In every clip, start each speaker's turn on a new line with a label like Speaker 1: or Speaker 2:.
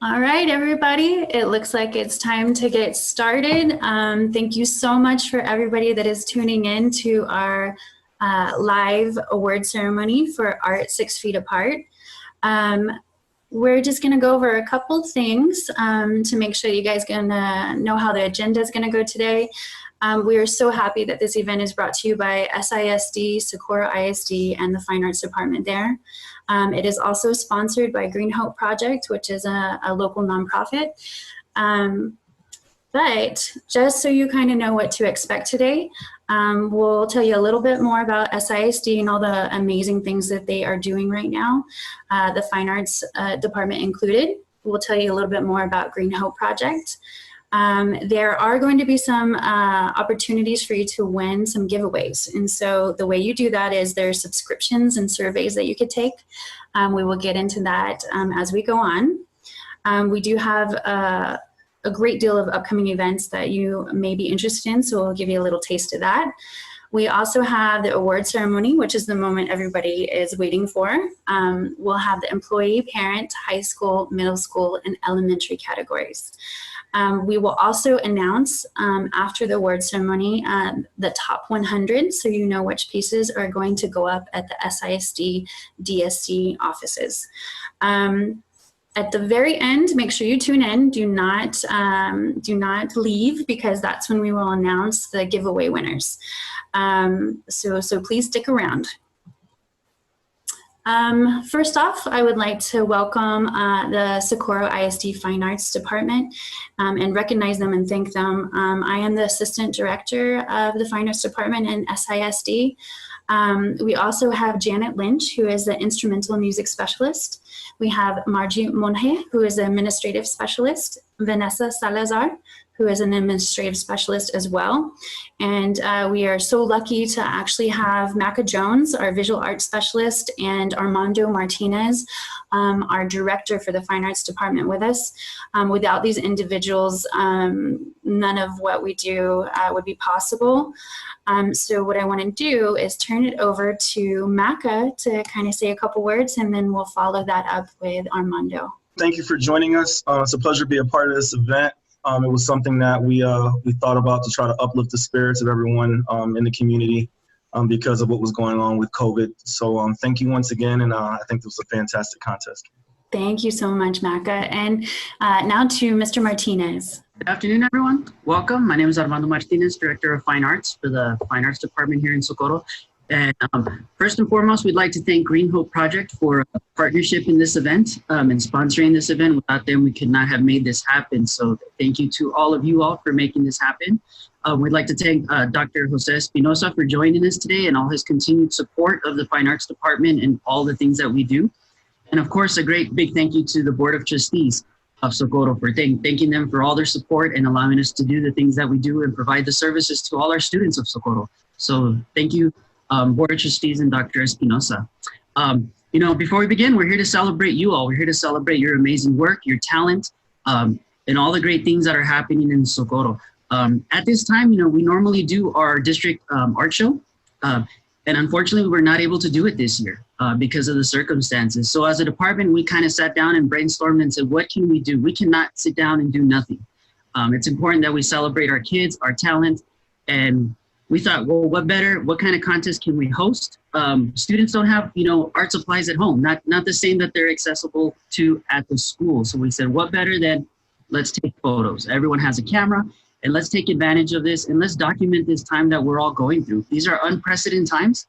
Speaker 1: All right, everybody, it looks like it's time to get started. Thank you so much for everybody that is tuning in to our live award ceremony for Art 6 Feet Apart. We're just going to go over a couple things to make sure you guys gonna know how the agenda is going to go today. We are so happy that this event is brought to you by SISD, Socorro ISD, and the Fine Arts Department there. It is also sponsored by Green Hope Project, which is a local nonprofit. But just so you kind of know what to expect today, we'll tell you a little bit more about SISD and all the amazing things that they are doing right now, the Fine Arts Department included. We'll tell you a little bit more about Green Hope Project. There are going to be some opportunities for you to win some giveaways. And so the way you do that is there's subscriptions and surveys that you could take. We will get into that as we go on. We do have a great deal of upcoming events that you may be interested in, so we'll give you a little taste of that. We also have the award ceremony, which is the moment everybody is waiting for. We'll have the employee, parent, high school, middle school, and elementary categories. We will also announce after the award ceremony the top 100, so you know which pieces are going to go up at the SISD DSC offices. At the very end, make sure you tune in. Do not leave, because that's when we will announce the giveaway winners. So please stick around. First off, I would like to welcome the Socorro ISD Fine Arts Department and recognize them and thank them. I am the Assistant Director of the Fine Arts Department in SISD. We also have Janet Lynch, who is the Instrumental Music Specialist. We have Margie Monge, who is the Administrative Specialist, Vanessa Salazar, who is an administrative specialist as well. And we are so lucky to actually have Macca Jones, our visual arts specialist, and Armando Martinez, our director for the Fine Arts Department with us. Without these individuals, none of what we do would be possible. So what I want to do is turn it over to Macca to kind of say a couple words, and then we'll follow that up with Armando.
Speaker 2: Thank you for joining us. It's a pleasure to be a part of this event. It was something that we thought about to try to uplift the spirits of everyone in the community because of what was going on with COVID. So thank you once again, and I think this was a fantastic contest.
Speaker 1: Thank you so much, Macca. And now to Mr. Martinez.
Speaker 3: Good afternoon, everyone. Welcome. My name is Armando Martinez, Director of Fine Arts for the Fine Arts Department here in Socorro. And first and foremost, we'd like to thank Green Hope Project for partnership in this event and sponsoring this event. Without them, we could not have made this happen. So thank you to all of you all for making this happen. We'd like to thank Dr. Jose Espinosa for joining us today and all his continued support of the Fine Arts Department and all the things that we do. And of course, a great big thank you to the Board of Trustees of Socorro for thanking them for all their support and allowing us to do the things that we do and provide the services to all our students of Socorro. So thank you, Board of Trustees and Dr. Espinosa. You know, before we begin, we're here to celebrate you all. We're here to celebrate your amazing work, your talent, and all the great things that are happening in Socorro. At this time, you know, we normally do our district art show, and unfortunately, we're not able to do it this year because of the circumstances. So as a department, we kind of sat down and brainstormed and said, what can we do? We cannot sit down and do nothing. It's important that we celebrate our kids, our talent, and we thought, well, what kind of contest can we host? Students don't have, you know, art supplies at home, not the same that they're accessible to at the school. So we said, what better than let's take photos. Everyone has a camera, and let's take advantage of this and let's document this time that we're all going through. These are unprecedented times,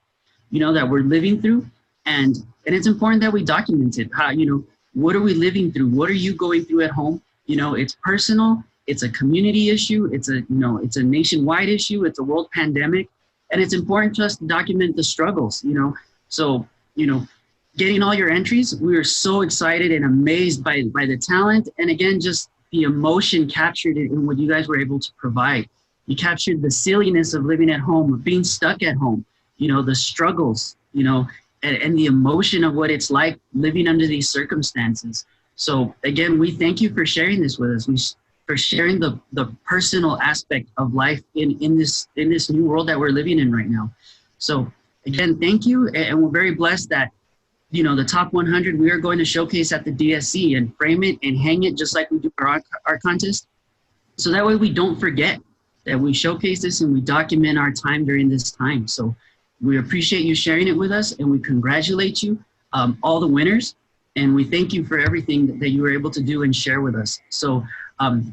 Speaker 3: you know, that we're living through. And it's important that we document it. How, you know, what are we living through? What are you going through at home? You know, it's personal. It's a community issue. It's a, you know, it's a nationwide issue. It's a world pandemic. And it's important to us to document the struggles, you know. So, you know, getting all your entries, we were so excited and amazed by the talent. And again, just the emotion captured in what you guys were able to provide. You captured the silliness of living at home, of being stuck at home, you know, the struggles, you know, and the emotion of what it's like living under these circumstances. So again, we thank you for sharing this with us. For sharing the personal aspect of life in this new world that we're living in right now. So again, thank you. And we're very blessed that the top 100 we are going to showcase at the DSC and frame it and hang it just like we do our contest. So that way we don't forget that we showcase this and we document our time during this time. So we appreciate you sharing it with us, and we congratulate you, all the winners, and we thank you for everything that you were able to do and share with us. So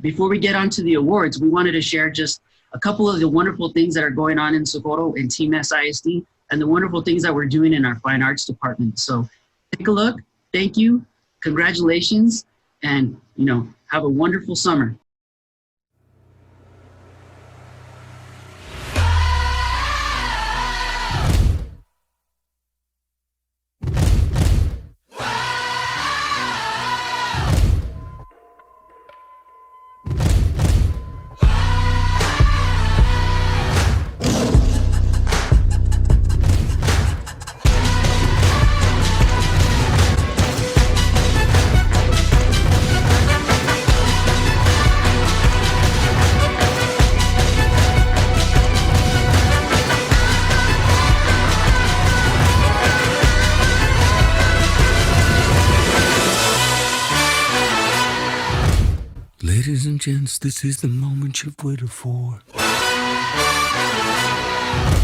Speaker 3: before we get on to the awards, we wanted to share just a couple of the wonderful things that are going on in Socorro and Team SISD, and the wonderful things that we're doing in our fine arts department. So take a look, thank you, congratulations, and have a wonderful summer.
Speaker 4: Ladies and gents, this is the moment you've waited for.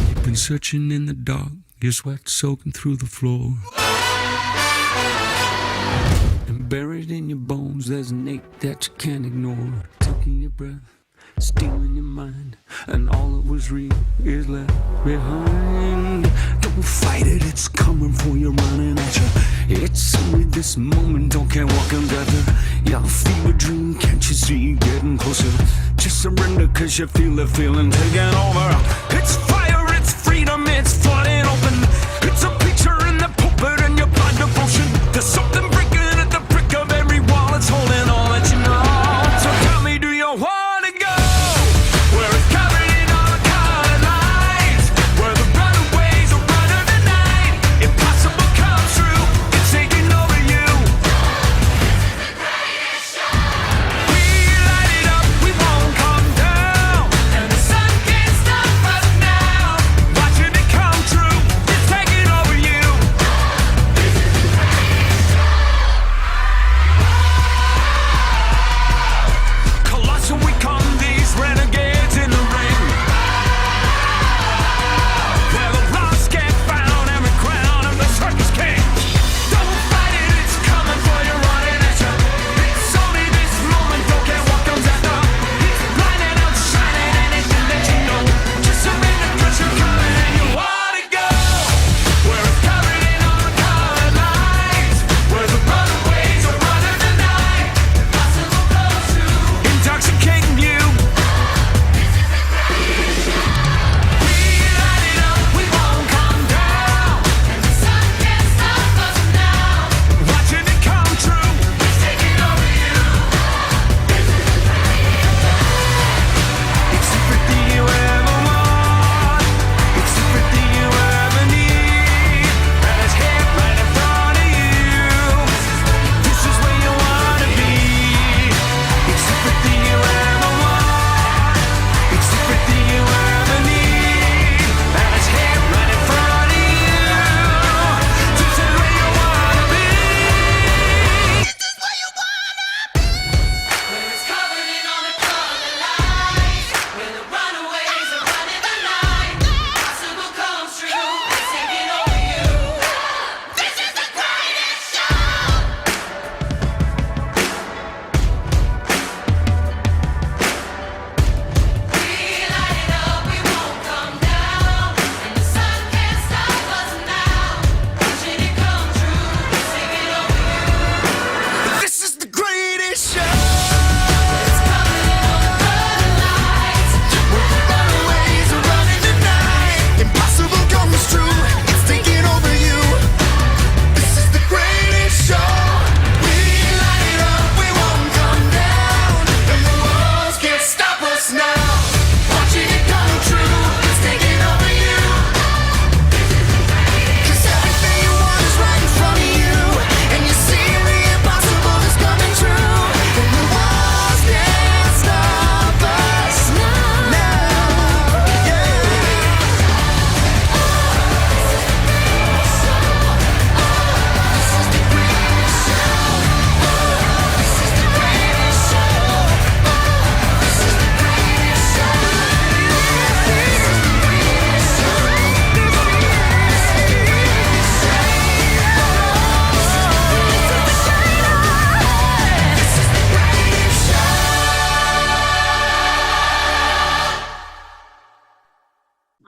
Speaker 4: You've been searching in the dark, your sweat soaking through the floor. And buried in your bones, there's an ache that you can't ignore. Taking your breath, stealing your mind, and all that was real is left behind. Don't fight it, it's coming for you, running at you. It's only this moment, don't care what can gather. Your fever dream, can't you see getting closer? Just surrender, cause you feel the feeling taking over. It's fire, it's freedom, it's flooding open. It's a picture in the pulpit and your blind devotion. There's something breaking at the brick of every wall, it's holding all that you know. So tell me, do you wanna go where it's covered in all the colored lights, where the runaways are running the night? Impossible comes true, it's taking over you. We light it up, we won't come down, and the sun can't stop us now.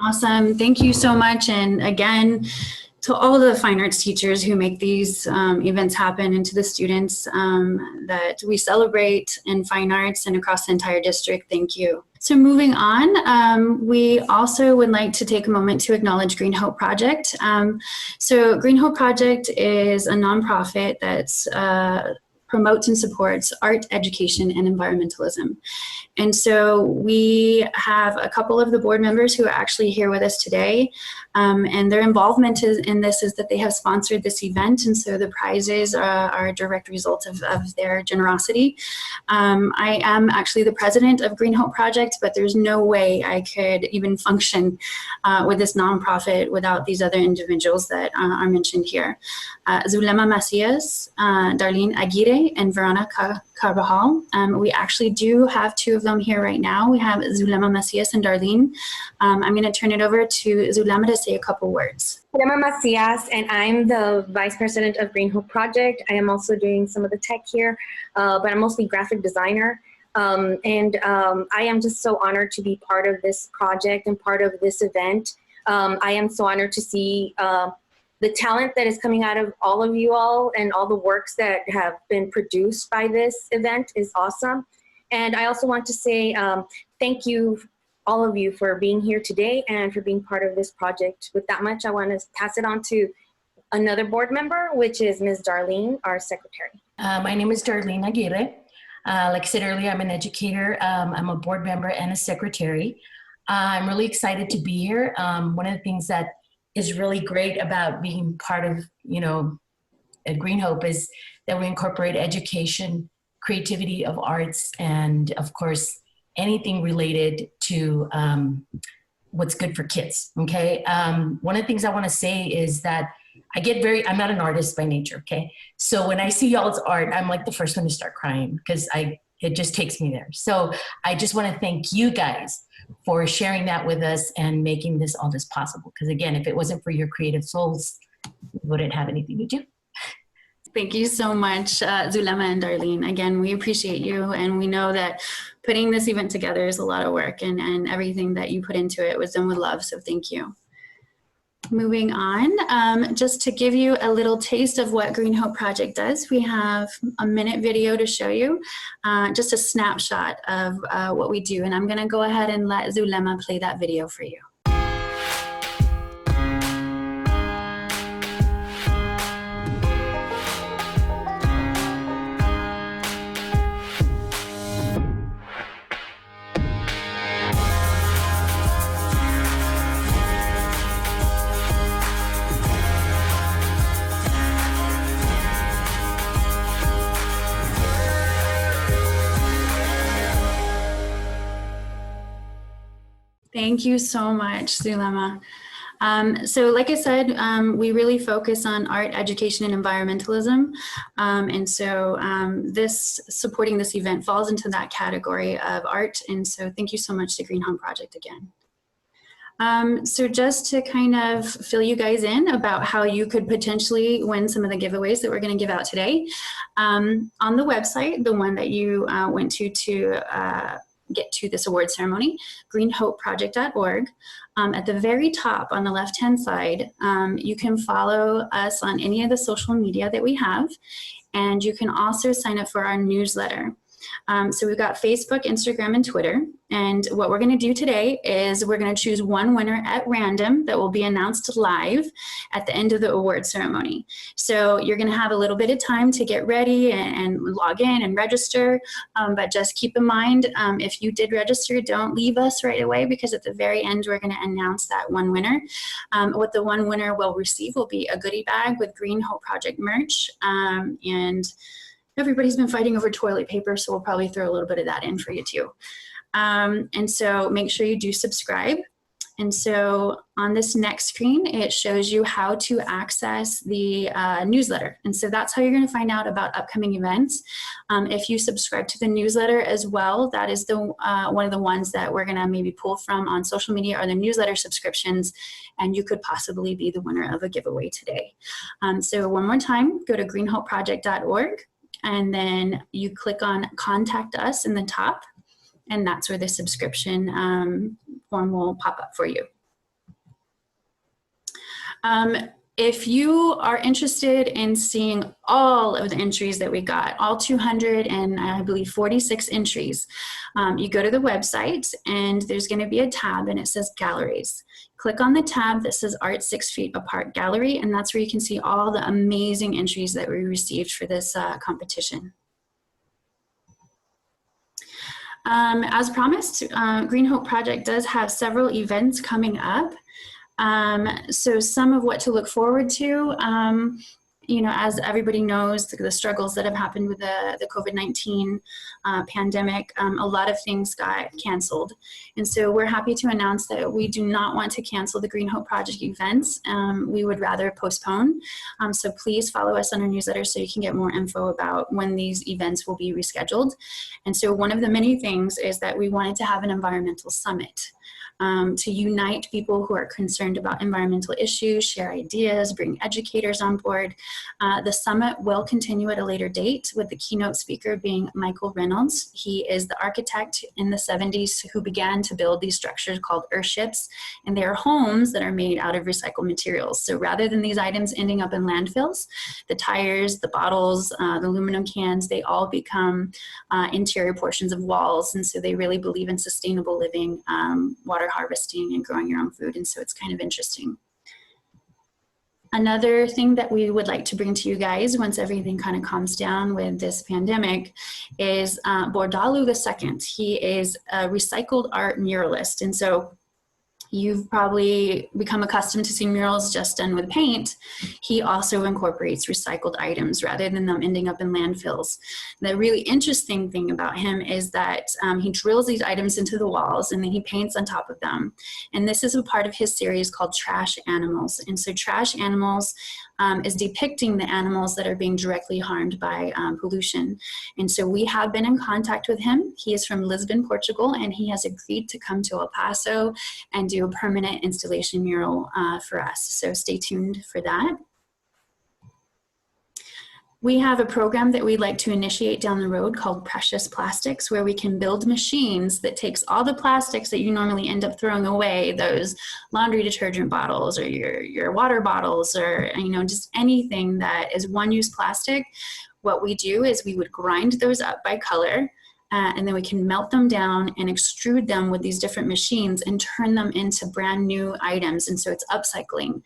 Speaker 1: Awesome. Thank you so much. And again, to all the fine arts teachers who make these events happen, and to the students that we celebrate in fine arts and across the entire district, thank you. So moving on, we also would like to take a moment to acknowledge Green Hope Project. So Green Hope Project is a nonprofit that's promotes and supports art, education, and environmentalism. And so we have a couple of the board members who are actually here with us today. And their involvement in this is that they have sponsored this event. And so the prizes are a direct result of their generosity. I am actually the president of Green Hope Project, but there's no way I could even function with this nonprofit without these other individuals that are mentioned here. Zulema Macias, Darlene Aguirre, and Veronica Carvajal. We actually do have two of them here right now. We have Zulema Macias and Darlene. I'm going to turn it over to Zulema to say a couple words.
Speaker 5: Zulema Macias, and I'm the Vice President of Green Hope Project. I am also doing some of the tech here, but I'm mostly graphic designer. I am just so honored to be part of this project and part of this event. I am so honored to see the talent that is coming out of all of you all, and all the works that have been produced by this event is awesome. And I also want to say thank you, all of you, for being here today and for being part of this project. With that much, I want to pass it on to another board member, which is Ms. Darlene, our secretary.
Speaker 6: My name is Darlene Aguirre. Like I said earlier, I'm an educator. I'm a board member and a secretary. I'm really excited to be here. One of the things that is really great about being part of, at Green Hope is that we incorporate education, creativity of arts, and of course, anything related to what's good for kids, okay? One of the things I wanna say is that I'm not an artist by nature, okay? So when I see y'all's art, I'm like the first one to start crying because it just takes me there. So I just wanna thank you guys for sharing that with us and making all this possible. Because again, if it wasn't for your creative souls, we wouldn't have anything to do.
Speaker 1: Thank you so much, Zulema and Darlene. Again, we appreciate you, and we know that putting this event together is a lot of work, and everything that you put into it was done with love, so thank you. Moving on, just to give you a little taste of what Green Hope Project does, we have a minute video to show you, just a snapshot of what we do. And I'm gonna go ahead and let Zulema play that video for you. Thank you so much, Zulema. So like I said, we really focus on art, education, and environmentalism. And so supporting this event falls into that category of art. And so thank you so much to Green Hope Project again. So just to kind of fill you guys in about how you could potentially win some of the giveaways that we're going to give out today. On the website, the one that you went to get to this award ceremony, greenhopeproject.org. At the very top on the left-hand side, you can follow us on any of the social media that we have, and you can also sign up for our newsletter. So we've got Facebook, Instagram, and Twitter. And what we're going to do today is we're going to choose one winner at random that will be announced live at the end of the award ceremony. So you're going to have a little bit of time to get ready and log in and register. But just keep in mind, if you did register, don't leave us right away, because at the very end, we're going to announce that one winner. What the one winner will receive will be a goodie bag with Green Hope Project merch. And everybody's been fighting over toilet paper, so we'll probably throw a little bit of that in for you too. And so make sure you do subscribe. And so on this next screen, it shows you how to access the newsletter. And so that's how you're going to find out about upcoming events. If you subscribe to the newsletter as well, that is the one of the ones that we're going to maybe pull from on social media, or the newsletter subscriptions, and you could possibly be the winner of a giveaway today. So one more time, go to greenhopeproject.org. And then you click on Contact Us in the top, and that's where the subscription form will pop up for you. If you are interested in seeing all of the entries that we got, all 200 and I believe 46 entries, you go to the website and there's going to be a tab and it says galleries. Click on the tab that says Art 6 Feet Apart Gallery, and that's where you can see all the amazing entries that we received for this competition. As promised, Green Hope Project does have several events coming up. So some of what to look forward to, you know, as everybody knows, the struggles that have happened with the COVID-19 pandemic, a lot of things got canceled. And so we're happy to announce that we do not want to cancel the Green Hope Project events. We would rather postpone. So please follow us on our newsletter so you can get more info about when these events will be rescheduled. And so one of the many things is that we wanted to have an environmental summit. To unite people who are concerned about environmental issues, share ideas, bring educators on board. The summit will continue at a later date with the keynote speaker being Michael Reynolds. He is the architect in the 70s who began to build these structures called earthships, and they are homes that are made out of recycled materials. So rather than these items ending up in landfills, the tires, the bottles, the aluminum cans, they all become interior portions of walls. And so they really believe in sustainable living, water harvesting and growing your own food, and so it's kind of interesting. Another thing that we would like to bring to you guys once everything kind of calms down with this pandemic is Bordalu II. He is a recycled art muralist, and so you've probably become accustomed to seeing murals just done with paint. He also incorporates recycled items rather than them ending up in landfills. The really interesting thing about him is that he drills these items into the walls and then he paints on top of them. And this is a part of his series called Trash Animals. And so Trash Animals is depicting the animals that are being directly harmed by pollution. And so we have been in contact with him. He is from Lisbon, Portugal, and he has agreed to come to El Paso and do a permanent installation mural for us. So stay tuned for that. We have a program that we'd like to initiate down the road called Precious Plastics, where we can build machines that takes all the plastics that you normally end up throwing away, those laundry detergent bottles or your water bottles, or just anything that is one-use plastic. What we do is we would grind those up by color, and then we can melt them down and extrude them with these different machines and turn them into brand new items. And so it's upcycling.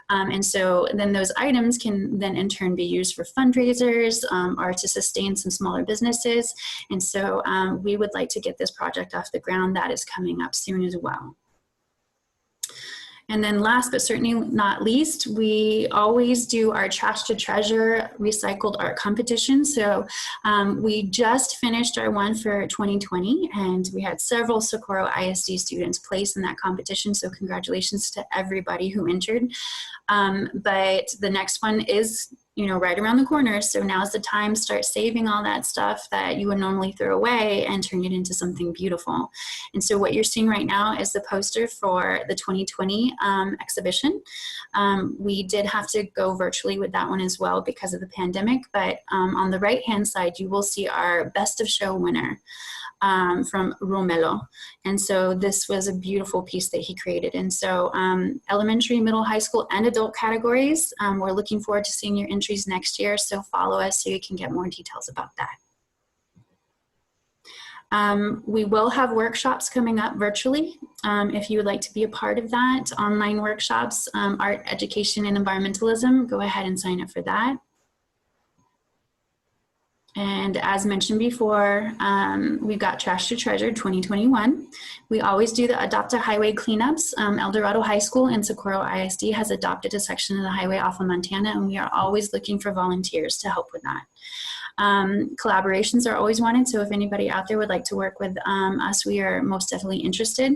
Speaker 1: And so then those items can then in turn be used for fundraisers or to sustain some smaller businesses. And so we would like to get this project off the ground. That is coming up soon as well. And then last but certainly not least, we always do our Trash to Treasure recycled art competition. So we just finished our one for 2020, and we had several Socorro ISD students place in that competition. So congratulations to everybody who entered. But the next one is right around the corner. So now's the time, start saving all that stuff that you would normally throw away and turn it into something beautiful. And so what you're seeing right now is the poster for the 2020 exhibition. We did have to go virtually with that one as well because of the pandemic, but on the right-hand side, you will see our Best of Show winner. From Romelo. And so this was a beautiful piece that he created. And so elementary, middle, high school, and adult categories, we're looking forward to seeing your entries next year. So follow us so you can get more details about that. We will have workshops coming up virtually. If you would like to be a part of that, online workshops, art, education, and environmentalism, go ahead and sign up for that. And as mentioned before, we've got Trash to Treasure 2021. We always do the Adopt a Highway cleanups. El Dorado High School and Socorro ISD has adopted a section of the highway off of Montana, and we are always looking for volunteers to help with that. Collaborations are always wanted, so if anybody out there would like to work with us, we are most definitely interested,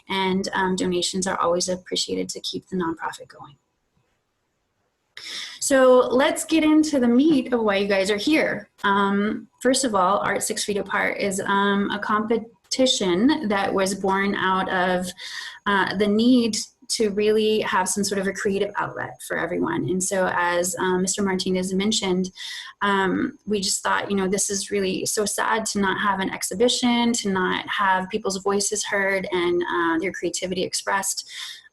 Speaker 1: and donations are always appreciated to keep the nonprofit going. So let's get into the meat of why you guys are here. First of all, Art 6 Feet Apart is a competition that was born out of the need to really have some sort of a creative outlet for everyone. And so as Mr. Martinez mentioned, we just thought, this is really so sad to not have an exhibition, to not have people's voices heard and their creativity expressed.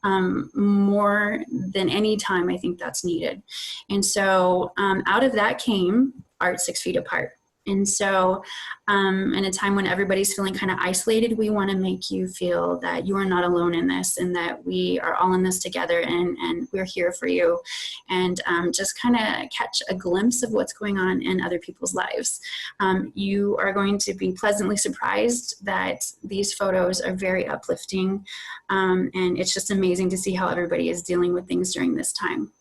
Speaker 1: more than any time I think that's needed. And so out of that came Art 6 Feet Apart. And so in a time when everybody's feeling kind of isolated, we want to make you feel that you are not alone in this, and that we are all in this together, and we're here for you, and just kind of catch a glimpse of what's going on in other people's lives. You are going to be pleasantly surprised that these photos are very uplifting, and it's just amazing to see how everybody is dealing with things during this time.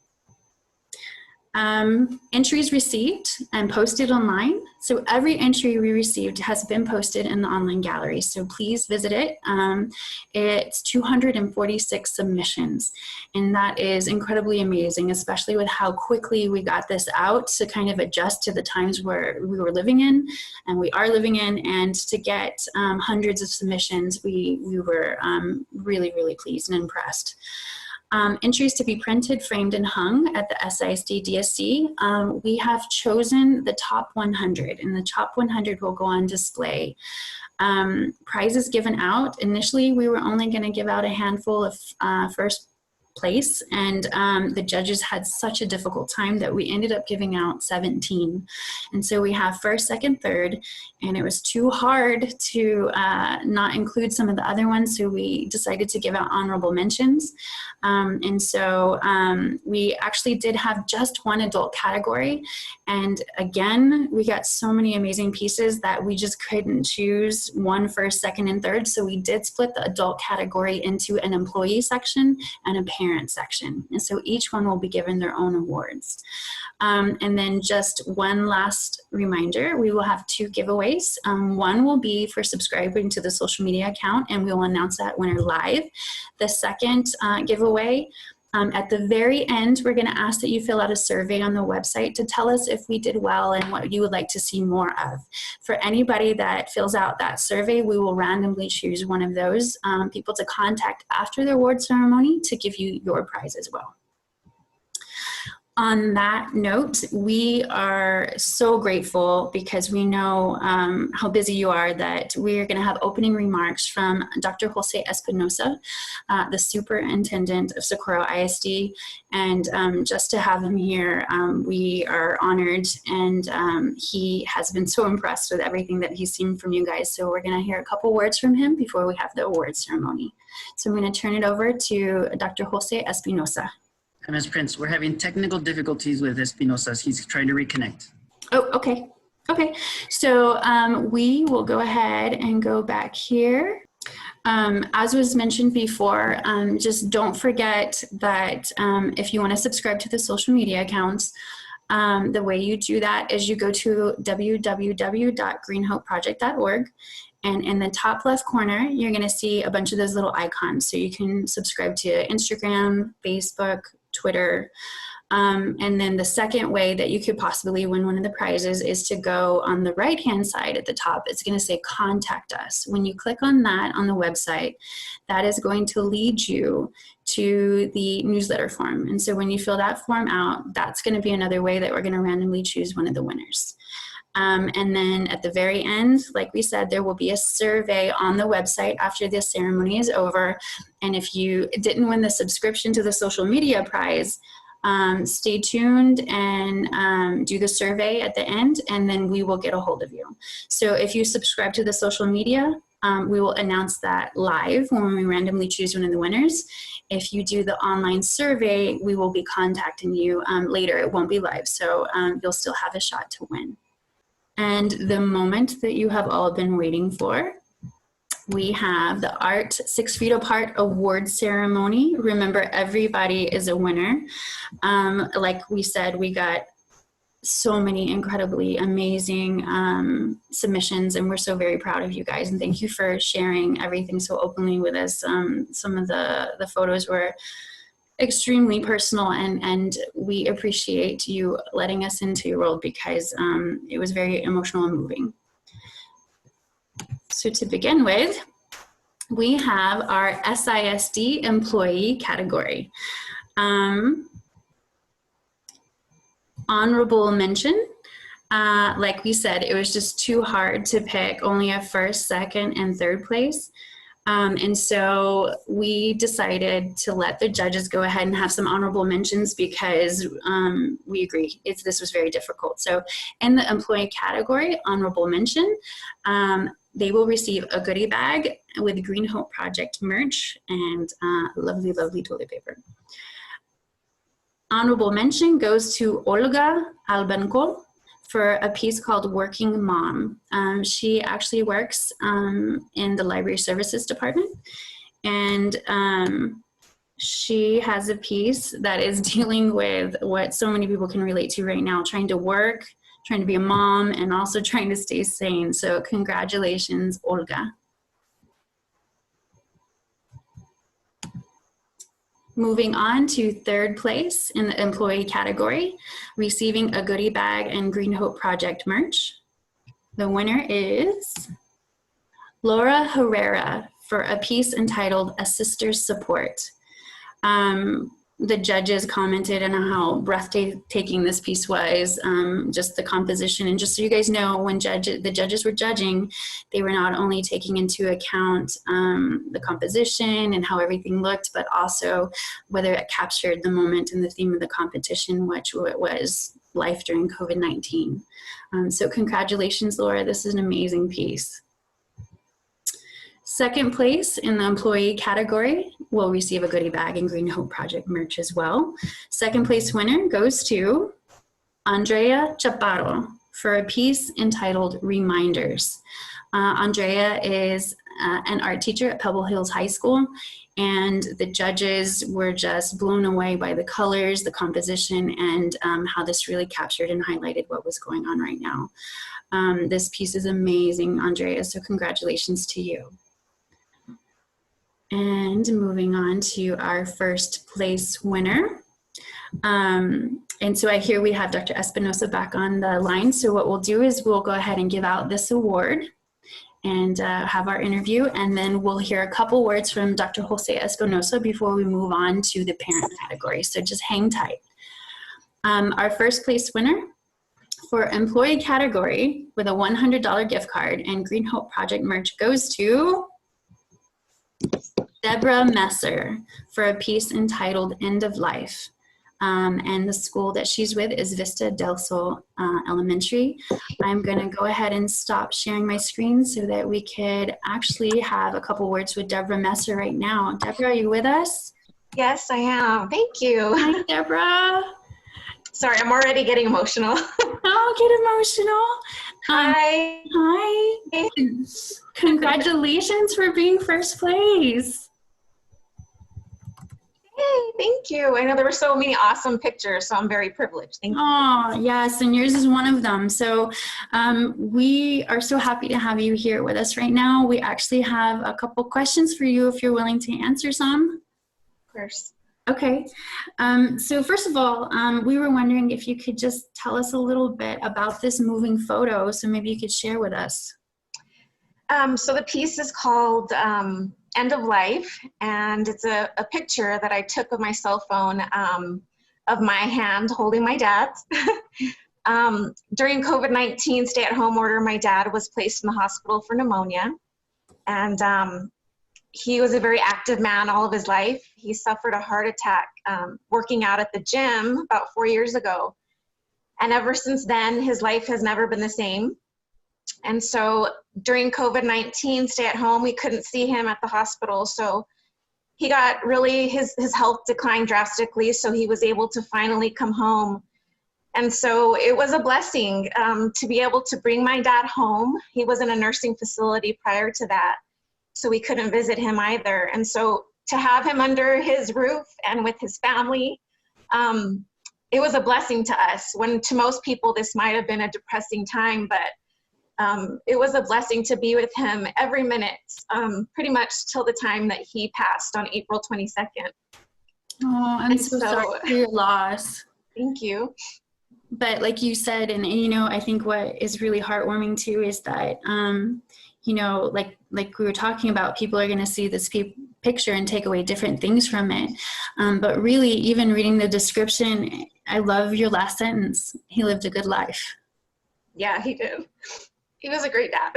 Speaker 1: Entries received and posted online. So every entry we received has been posted in the online gallery. So please visit it. It's 246 submissions, and that is incredibly amazing, especially with how quickly we got this out to kind of adjust to the times where we were living in, and we are living in, and to get hundreds of submissions, we were really, really pleased and impressed. Entries to be printed, framed, and hung at the SISD DSC. We have chosen the top 100, and the top 100 will go on display. Prizes given out. Initially, we were only going to give out a handful of first place, and the judges had such a difficult time that we ended up giving out 17. And so we have first, second, third, and it was too hard to not include some of the other ones, so we decided to give out honorable mentions. And so we actually did have just one adult category, and again, we got so many amazing pieces that we just couldn't choose one first, second, and third, so we did split the adult category into an employee section and a parent section, and so each one will be given their own awards. And then just one last reminder, we will have 2 giveaways. One will be for subscribing to the social media account, and we will announce that winner live. The second giveaway, at the very end, we're going to ask that you fill out a survey on the website to tell us if we did well and what you would like to see more of. For anybody that fills out that survey, we will randomly choose one of those people to contact after the award ceremony to give you your prize as well. On that note, we are so grateful, because we know how busy you are, that we're going to have opening remarks from Dr. Jose Espinosa, the superintendent of Socorro ISD. And just to have him here, we are honored, and he has been so impressed with everything that he's seen from you guys. So we're going to hear a couple words from him before we have the award ceremony. So I'm going to turn it over to Dr. Jose Espinosa.
Speaker 3: Ms. Prince, we're having technical difficulties with Espinosa. He's trying to reconnect.
Speaker 1: Oh, okay. Okay. So we will go ahead and go back here. As was mentioned before, just don't forget that if you want to subscribe to the social media accounts, the way you do that is you go to www.greenhopeproject.org. And in the top left corner, you're going to see a bunch of those little icons. So you can subscribe to Instagram, Facebook, Twitter. And then the second way that you could possibly win one of the prizes is to go on the right-hand side at the top. It's going to say contact us. When you click on that on the website, that is going to lead you to the newsletter form. And so when you fill that form out, that's going to be another way that we're going to randomly choose one of the winners. And then at the very end, like we said, there will be a survey on the website after this ceremony is over. And if you didn't win the subscription to the social media prize, stay tuned and do the survey at the end, and then we will get a hold of you. So if you subscribe to the social media, we will announce that live when we randomly choose one of the winners. If you do the online survey, we will be contacting you later. It won't be live, so you'll still have a shot to win. And the moment that you have all been waiting for, we have the Art 6 Feet Apart award ceremony. Remember, everybody is a winner. Like we said, we got so many incredibly amazing submissions, and we're so very proud of you guys. And thank you for sharing everything so openly with us. Some of the photos were extremely personal, and we appreciate you letting us into your world, because it was very emotional and moving. So to begin with, we have our SISD employee category. Honorable mention, like we said, it was just too hard to pick only a first, second, and third place. And so we decided to let the judges go ahead and have some honorable mentions because we agree this was very difficult. So in the employee category, honorable mention, they will receive a goodie bag with Green Hope Project merch and lovely, lovely toilet paper. Honorable mention goes to Olga Albanco for a piece called Working Mom. She actually works in the Library Services Department, and she has a piece that is dealing with what so many people can relate to right now, trying to work, trying to be a mom, and also trying to stay sane. So congratulations, Olga. Moving on to third place in the employee category, receiving a goodie bag and Green Hope Project merch. The winner is Laura Herrera for a piece entitled A Sister's Support. The judges commented on how breathtaking this piece was, just the composition. And just so you guys know, when the judges were judging, they were not only taking into account the composition and how everything looked, but also whether it captured the moment and the theme of the competition, which was life during COVID-19. So congratulations, Laura. This is an amazing piece. Second place in the employee category will receive a goodie bag and Green Hope Project merch as well. Second place winner goes to Andrea Chaparro for a piece entitled Reminders. Andrea is an art teacher at Pebble Hills High School, and the judges were just blown away by the colors, the composition, and how this really captured and highlighted what was going on right now. This piece is amazing, Andrea, so congratulations to you. And moving on to our first place winner. And so I hear we have Dr. Espinosa back on the line. So what we'll do is we'll go ahead and give out this award and have our interview. And then we'll hear a couple words from Dr. Jose Espinosa before we move on to the parent category. So just hang tight. Our first place winner for employee category with a $100 gift card and Green Hope Project merch goes to Deborah Messer for a piece entitled End of Life. And the school that she's with is Vista del Sol Elementary. I'm going to go ahead and stop sharing my screen so that we could actually have a couple words with Deborah Messer right now. Deborah, are you with us?
Speaker 7: Yes, I am. Thank you.
Speaker 1: Hi, Deborah.
Speaker 7: Sorry, I'm already getting emotional.
Speaker 1: Oh, get emotional.
Speaker 7: Hi.
Speaker 1: Hi. Congratulations for being first place.
Speaker 7: Hey, thank you. I know there were so many awesome pictures, so I'm very privileged. Thank you.
Speaker 1: Oh, yes, and yours is one of them. So we are so happy to have you here with us right now. We actually have a couple questions for you if you're willing to answer some.
Speaker 7: Of course.
Speaker 1: Okay. So first of all, we were wondering if you could just tell us a little bit about this moving photo. So maybe you could share with us.
Speaker 7: So the piece is called End of Life, and it's a picture that I took of my cell phone of my hand holding my dad's. During COVID-19 stay-at-home order, my dad was placed in the hospital for pneumonia, and he was a very active man all of his life. He suffered a heart attack working out at the gym about 4 years ago, and ever since then his life has never been the same. And so during COVID-19 stay at home, we couldn't see him at the hospital. So he got really, his health declined drastically. So he was able to finally come home. And so it was a blessing to be able to bring my dad home. He was in a nursing facility prior to that, so we couldn't visit him either. And so to have him under his roof and with his family, it was a blessing to us, when to most people this might have been a depressing time, but it was a blessing to be with him every minute, pretty much till the time that he passed on April 22nd.
Speaker 1: Oh, I'm so sorry for your loss.
Speaker 7: Thank you.
Speaker 1: But like you said, and you know, I think what is really heartwarming too is that, you know, like we were talking about, people are going to see this picture and take away different things from it. But really, even reading the description, I love your last sentence. He lived a good life.
Speaker 7: Yeah, he did. He was a great dad.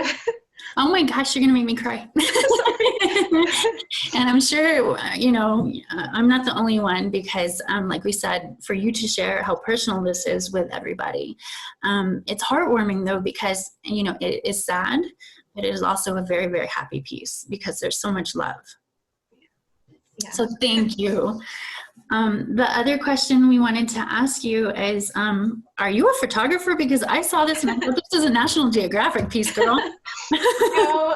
Speaker 1: Oh my gosh, you're gonna make me cry. And I'm sure, I'm not the only one because, like we said, for you to share how personal this is with everybody. It's heartwarming though, because, it is sad, but it is also a very, very happy piece because there's so much love.
Speaker 7: Yeah.
Speaker 1: So thank you. The other question we wanted to ask you is, are you a photographer? Because I saw this and I thought this is a National Geographic piece, girl.
Speaker 7: No,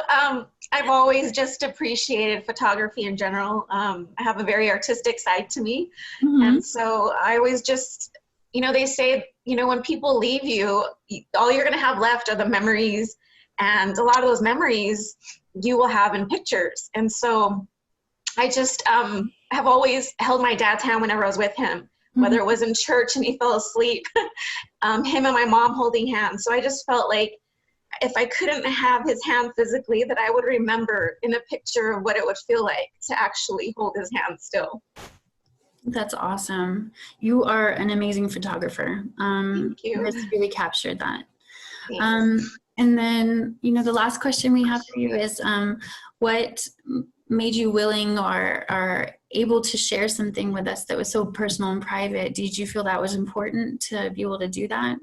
Speaker 7: I've always just appreciated photography in general. I have a very artistic side to me.
Speaker 1: Mm-hmm.
Speaker 7: And so I always just, they say, when people leave you, all you're going to have left are the memories. And a lot of those memories you will have in pictures. And so I just have always held my dad's hand whenever I was with him, whether it was in church and he fell asleep, him and my mom holding hands. So I just felt like if I couldn't have his hand physically, that I would remember in a picture of what it would feel like to actually hold his hand still.
Speaker 1: That's awesome. You are an amazing photographer.
Speaker 7: Thank you.
Speaker 1: You just really captured that.
Speaker 7: Thanks.
Speaker 1: And then, the last question we have for you is, what made you willing or are able to share something with us that was so personal and private? Did you feel that was important to be able to do that?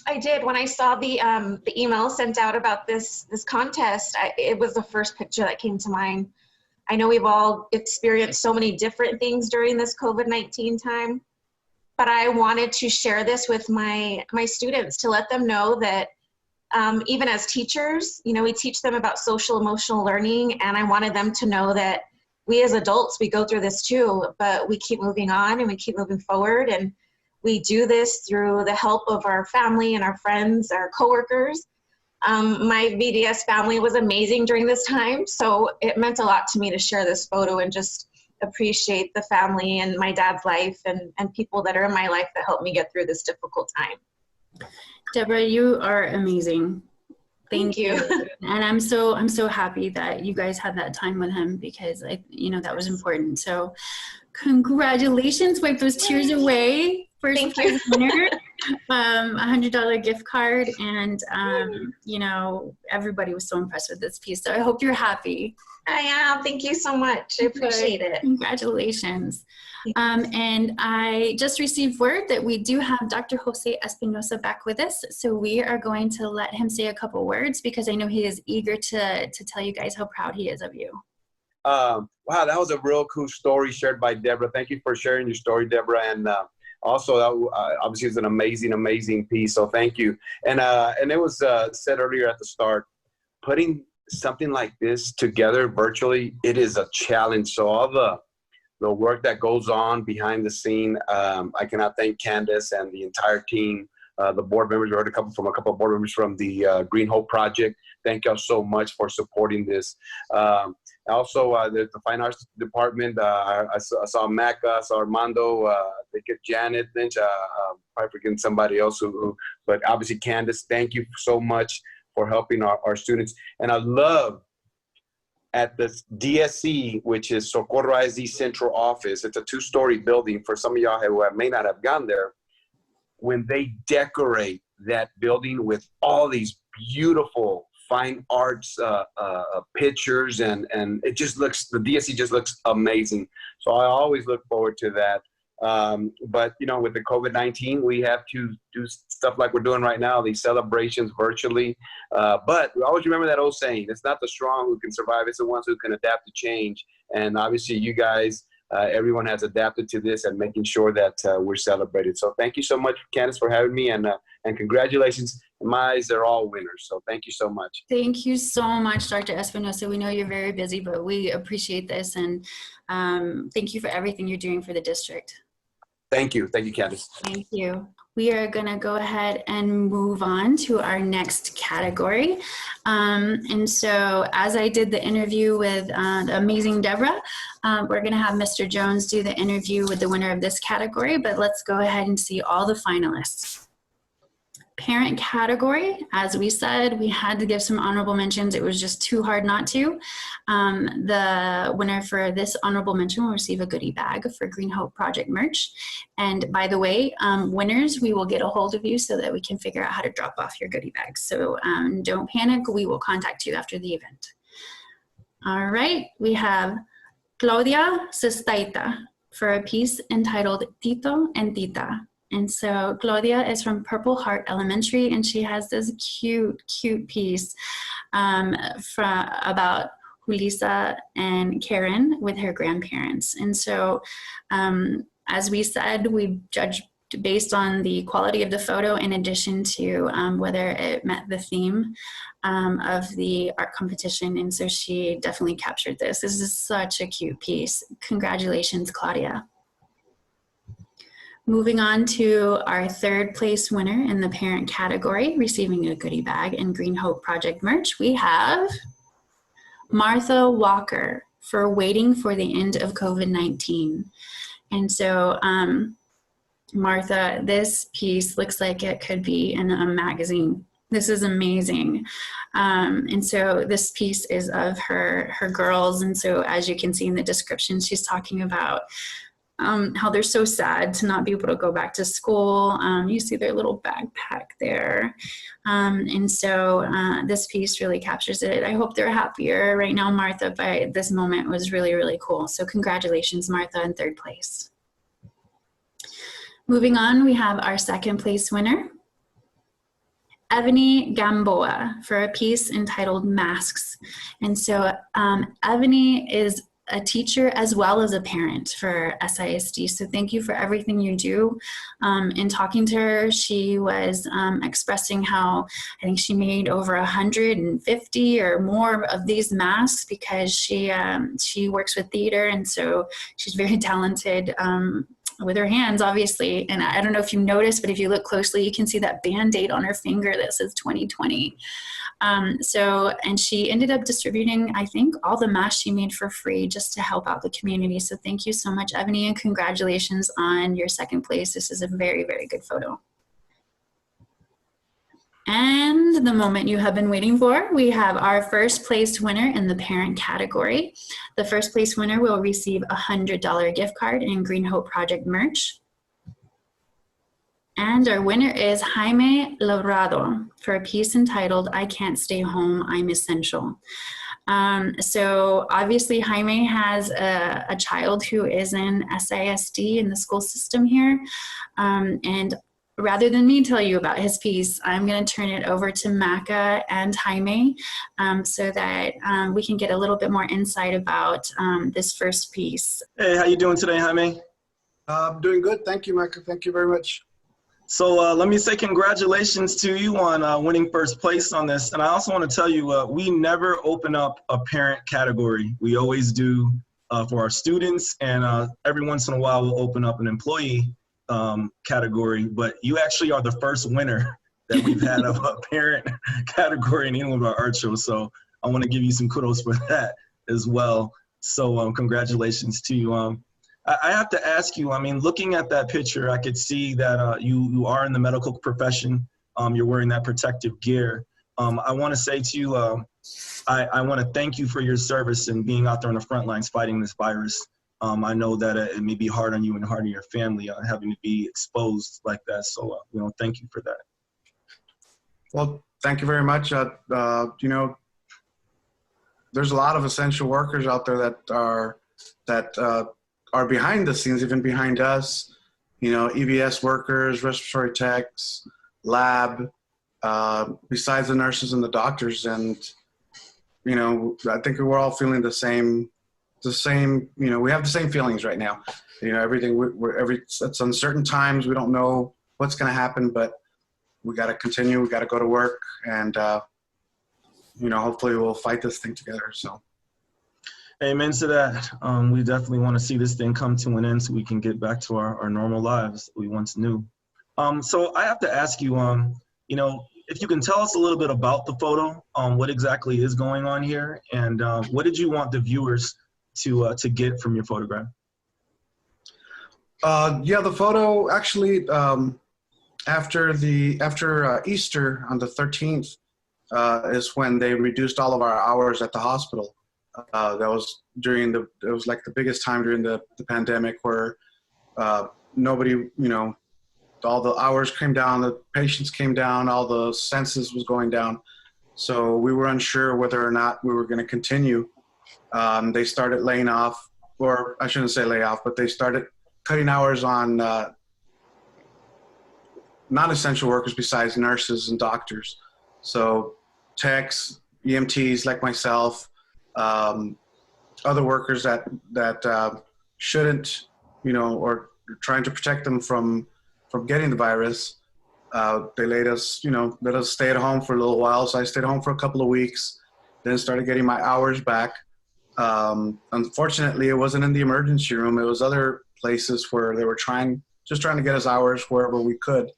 Speaker 7: I did. When I saw the email sent out about this contest, it was the first picture that came to mind. I know we've all experienced so many different things during this COVID-19 time, but I wanted to share this with my students to let them know that even as teachers, we teach them about social emotional learning, and I wanted them to know that we as adults, we go through this too, but we keep moving on and we keep moving forward, and we do this through the help of our family and our friends, our coworkers. My VDS family was amazing during this time, so it meant a lot to me to share this photo and just appreciate the family and my dad's life and people that are in my life that helped me get through this difficult time.
Speaker 1: Deborah, you are amazing. Thank you. And I'm so happy that you guys had that time with him, because that was important. So congratulations, wipe those tears away. First prize winner, $100 gift card. And, everybody was so impressed with this piece. So I hope you're happy.
Speaker 7: I am. Thank you so much. I appreciate it.
Speaker 1: Congratulations. And I just received word that we do have Dr. Jose Espinosa back with us. So we are going to let him say a couple words, because I know he is eager to tell you guys how proud he is of you.
Speaker 8: Wow, that was a real cool story shared by Deborah. Thank you for sharing your story, Deborah. And also, obviously, it's an amazing piece. So thank you. And it was said earlier at the start, putting something like this together virtually, it is a challenge. So all the work that goes on behind the scene, I cannot thank Candace and the entire team, the board members. We heard a couple of board members from the Green Hope Project. Thank y'all so much for supporting this. Also, the Fine Arts Department, I saw Maca, I saw Armando, I think Janet Lynch, probably forgetting somebody else, but obviously Candace, thank you so much for helping our students. And I love at the DSC, which is Socorro ISD Central Office, it's a 2-story building. For some of y'all who may not have gone there, when they decorate that building with all these beautiful fine arts pictures, and it just looks, the DSC just looks amazing. So I always look forward to that. But with the COVID-19, we have to do stuff like we're doing right now, these celebrations virtually. But we always remember that old saying, it's not the strong who can survive, it's the ones who can adapt to change. And obviously you guys, everyone has adapted to this and making sure that we're celebrated. So thank you so much, Candace, for having me, and congratulations. In my eyes, they're all winners. So thank you so much.
Speaker 1: Thank you so much, Dr. Espinosa. We know you're very busy, but we appreciate this. And thank you for everything you're doing for the district.
Speaker 8: Thank you. Thank you, Candace.
Speaker 1: Thank you. We are going to go ahead and move on to our next category. And so as I did the interview with the amazing Deborah, we're going to have Mr. Jones do the interview with the winner of this category, but let's go ahead and see all the finalists. Parent category, as we said, we had to give some honorable mentions. It was just too hard not to. The winner for this honorable mention will receive a goodie bag for Green Hope Project merch. And by the way, winners, we will get a hold of you so that we can figure out how to drop off your goodie bags. So don't panic, we will contact you after the event. All right, we have Claudia Sestaita for a piece entitled Tito and Tita. And so Claudia is from Purple Heart Elementary, and she has this cute, cute piece about Julissa and Karen with her grandparents. And so, as we said, we judged based on the quality of the photo in addition to whether it met the theme of the art competition. And so she definitely captured this. This is such a cute piece. Congratulations, Claudia. Moving on to our third place winner in the parent category, receiving a goodie bag and Green Hope Project merch, we have Martha Walker for Waiting for the End of COVID-19. And so, Martha, this piece looks like it could be in a magazine. This is amazing. And so this piece is of her girls. And so as you can see in the description, she's talking about how they're so sad to not be able to go back to school. You see their little backpack there. And so this piece really captures it. I hope they're happier right now, Martha, but this moment was really, really cool. So congratulations, Martha, in third place. Moving on, we have our second place winner, Ebony Gamboa, for a piece entitled Masks. And so Ebony is a teacher as well as a parent for SISD. So thank you for everything you do. In talking to her, she was expressing how I think she made over 150 or more of these masks because she works with theater, and so she's very talented with her hands, obviously. And I don't know if you noticed, but if you look closely, you can see that Band-Aid on her finger that says 2020. And she ended up distributing, I think, all the masks she made for free just to help out the community. So thank you so much, Ebony, and congratulations on your second place. This is a very, very good photo. And the moment you have been waiting for, we have our first place winner in the parent category. The first place winner will receive a $100 gift card and Green Hope Project merch. And our winner is Jaime Labrado for a piece entitled, I Can't Stay Home, I'm Essential. So obviously Jaime has a child who is in SISD in the school system here. And rather than me tell you about his piece, I'm going to turn it over to Maca and Jaime so that we can get a little bit more insight about this first piece.
Speaker 2: Hey, how you doing today, Jaime?
Speaker 9: I'm doing good. Thank you, Maca. Thank you very much.
Speaker 2: So let me say congratulations to you on winning first place on this. And I also want to tell you, we never open up a parent category. We always do for our students, and every once in a while we'll open up an employee category, but you actually are the first winner that we've had of a parent category in any of our art shows. So I want to give you some kudos for that as well. So congratulations to you. I have to ask you, I mean, looking at that picture, I could see that you are in the medical profession. You're wearing that protective gear. I want to say to you, I want to thank you for your service and being out there on the front lines fighting this virus. I know that it may be hard on you and hard on your family having to be exposed like that. So, thank you for that.
Speaker 9: Well, thank you very much. You know, there's a lot of essential workers out there that are behind the scenes, even behind us. You know, EVS workers, respiratory techs, lab, besides the nurses and the doctors. And, you know, I think we're all feeling the same, you know, we have the same feelings right now. You know, everything, it's uncertain times. We don't know what's going to happen, but we got to continue. We got to go to work, and, you know, hopefully we'll fight this thing together. So.
Speaker 2: Amen to that. We definitely want to see this thing come to an end so we can get back to our normal lives that we once knew. So I have to ask you, you know, if you can tell us a little bit about the photo, what exactly is going on here, and what did you want the viewers to get from your photograph?
Speaker 9: Yeah, the photo actually, after Easter on the 13th is when they reduced all of our hours at the hospital. That was it was like the biggest time during the pandemic where nobody, you know, all the hours came down, the patients came down, all the census was going down. So we were unsure whether or not we were going to continue They started laying off, or I shouldn't say lay off, but they started cutting hours on non-essential workers besides nurses and doctors. So techs, EMTs like myself, other workers that shouldn't, or trying to protect them from getting the virus. They let us stay at home for a little while. So I stayed home for a couple of weeks, then started getting my hours back. Unfortunately, it wasn't in the emergency room. It was other places where they were just trying to get us hours wherever we could.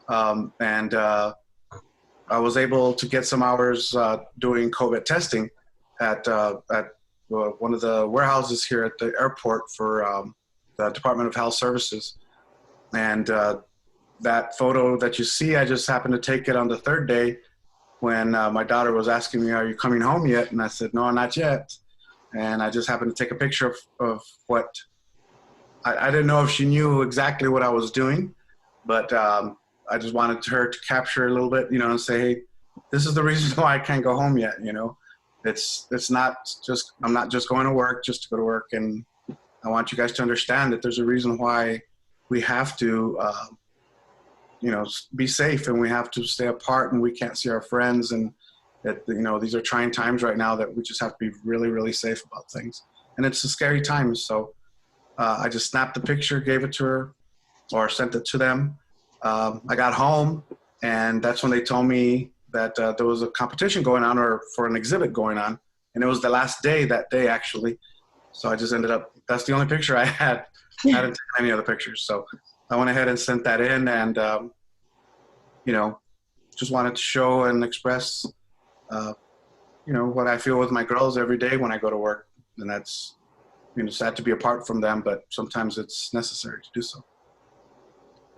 Speaker 9: And I was able to get some hours doing COVID testing at one of the warehouses here at the airport for the Department of Health Services. And that photo that you see, I just happened to take it on the third day when my daughter was asking me, "Are you coming home yet?" And I said, "No, not yet." And I just happened to take a picture of what, I didn't know if she knew exactly what I was doing, but I just wanted her to capture a little bit, and say, "Hey, this is the reason why I can't go home yet." It's not just, I'm not just going to work just to go to work. And I want you guys to understand that there's a reason why we have to, be safe, and we have to stay apart, and we can't see our friends. And that, these are trying times right now that we just have to be really, really safe about things. And it's a scary time. So I just snapped the picture, gave it to her, or sent it to them. I got home, and that's when they told me that there was a competition going on, or for an exhibit going on. And it was the last day that day, actually. So I just ended up, that's the only picture I had. I hadn't taken any other pictures. So I went ahead and sent that in, and, just wanted to show and express, what I feel with my girls every day when I go to work. And that's, sad to be apart from them, but sometimes it's necessary to do so.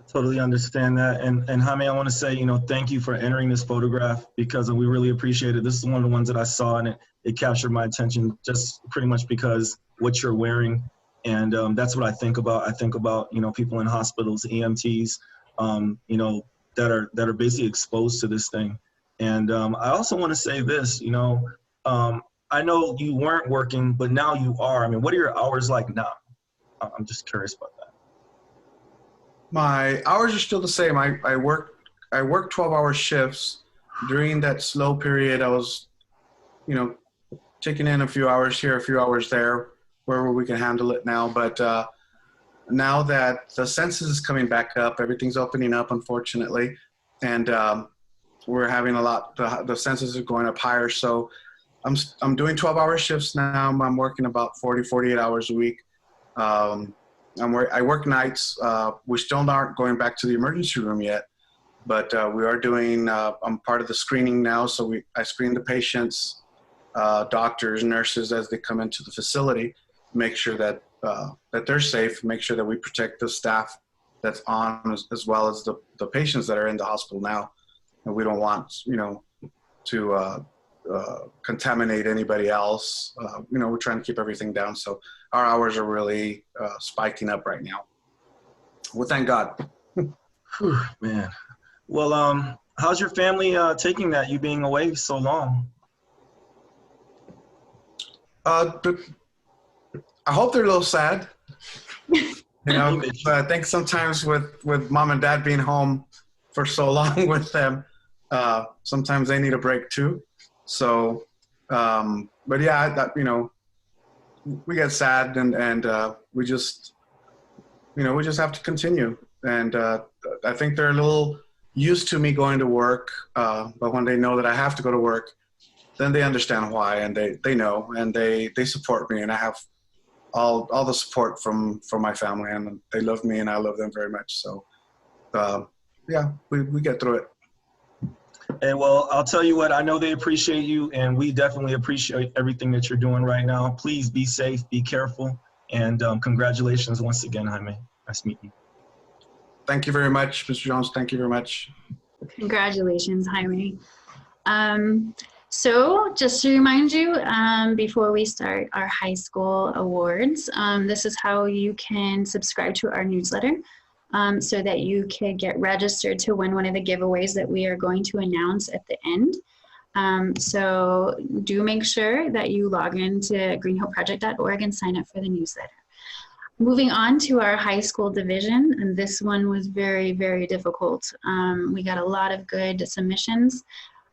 Speaker 2: Totally understand that. And Jaime, I want to say, thank you for entering this photograph, because we really appreciate it. This is one of the ones that I saw, and it captured my attention just pretty much because what you're wearing. And that's what I think about. I think about, people in hospitals, EMTs, that are basically exposed to this thing. And I also want to say this, I know you weren't working, but now you are. I mean, what are your hours like now? I'm just curious about that.
Speaker 9: My hours are still the same. I work 12-hour shifts. During that slow period, I was, taking in a few hours here, a few hours there, wherever we can handle it now. But now that the census is coming back up, everything's opening up, unfortunately, and we're having a lot. The census is going up higher, so I'm doing 12-hour shifts now. I'm working about 48 hours a week. I work nights. We still aren't going back to the emergency room yet, but we are doing, I'm part of the screening now. So I screen the patients, doctors, nurses as they come into the facility, make sure that they're safe, make sure that we protect the staff that's on, as well as the patients that are in the hospital now. And we don't want, to contaminate anybody else. We're trying to keep everything down. So our hours are really spiking up right now. Well, thank God.
Speaker 2: Whew, man. Well, how's your family taking that, you being away so long?
Speaker 9: I hope they're a little sad. I think sometimes with mom and dad being home for so long with them, sometimes they need a break too. So, but yeah, we get sad, and we just have to continue. And I think they're a little used to me going to work, but when they know that I have to go to work, then they understand why, and they know, and they support me, and I have all the support from my family, and they love me, and I love them very much. So, yeah, we get through it.
Speaker 2: And well, I'll tell you what, I know they appreciate you, and we definitely appreciate everything that you're doing right now. Please be safe, be careful, and congratulations once again, Jaime. Nice to meet you.
Speaker 9: Thank you very much, Mr. Jones. Thank you very much.
Speaker 1: Congratulations, Jaime. So just to remind you, before we start our high school awards, this is how you can subscribe to our newsletter. So that you can get registered to win one of the giveaways that we are going to announce at the end. So do make sure that you log into greenhopeproject.org and sign up for the newsletter. Moving on to our high school division, and this one was very, very difficult. We got a lot of good submissions.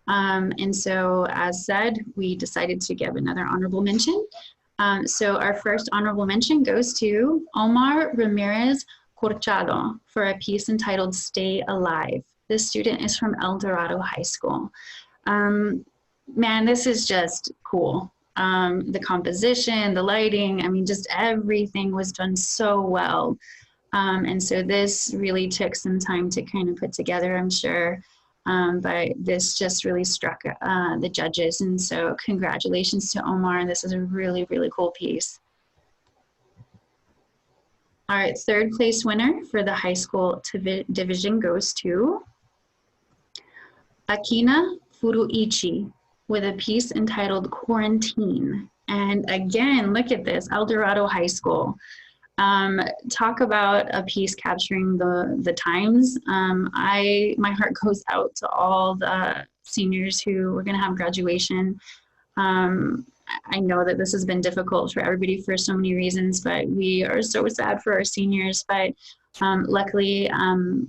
Speaker 1: And so, as said, we decided to give another honorable mention. So our first honorable mention goes to Omar Ramirez Corchado for a piece entitled Stay Alive. This student is from El Dorado High School. Man, this is just cool. The composition, the lighting, I mean, just everything was done so well. And so this really took some time to kind of put together, I'm sure. But this just really struck the judges. And so congratulations to Omar. This is a really, really cool piece. All right, third place winner for the high school division goes to Akina Furuichi with a piece entitled Quarantine. And again, look at this, El Dorado High School. Talk about a piece capturing the times. My heart goes out to all the seniors who were going to have graduation. I know that this has been difficult for everybody for so many reasons, but we are so sad for our seniors. But luckily,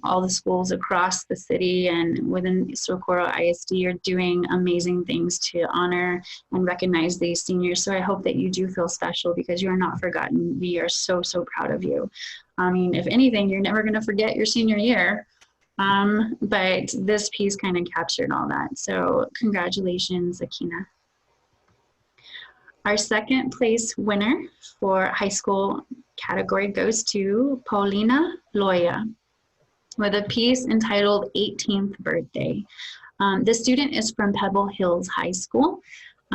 Speaker 1: all the schools across the city and within Socorro ISD are doing amazing things to honor and recognize these seniors. So I hope that you do feel special because you are not forgotten. We are so, so proud of you. I mean, if anything, you're never going to forget your senior year. But this piece kind of captured all that. So congratulations, Akina. Our second place winner for high school category goes to Paulina Loya with a piece entitled 18th Birthday. The student is from Pebble Hills High School.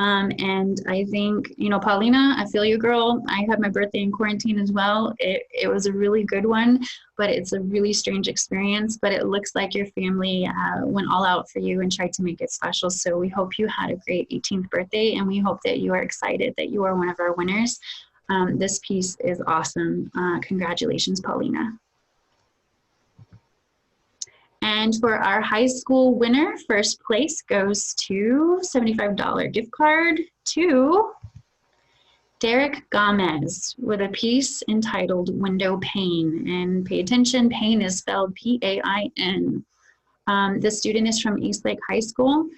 Speaker 1: And I think, you know, Paulina, I feel you, girl. I had my birthday in quarantine as well. It was a really good one, but it's a really strange experience. But it looks like your family went all out for you and tried to make it special. So we hope you had a great 18th birthday, and we hope that you are excited that you are one of our winners. This piece is awesome. Congratulations, Paulina. And for our high school winner, first place goes to $75 gift card to Derek Gomez with a piece entitled Window Pane. And pay attention, pain is spelled P-A-I-N. The student is from Eastlake High School.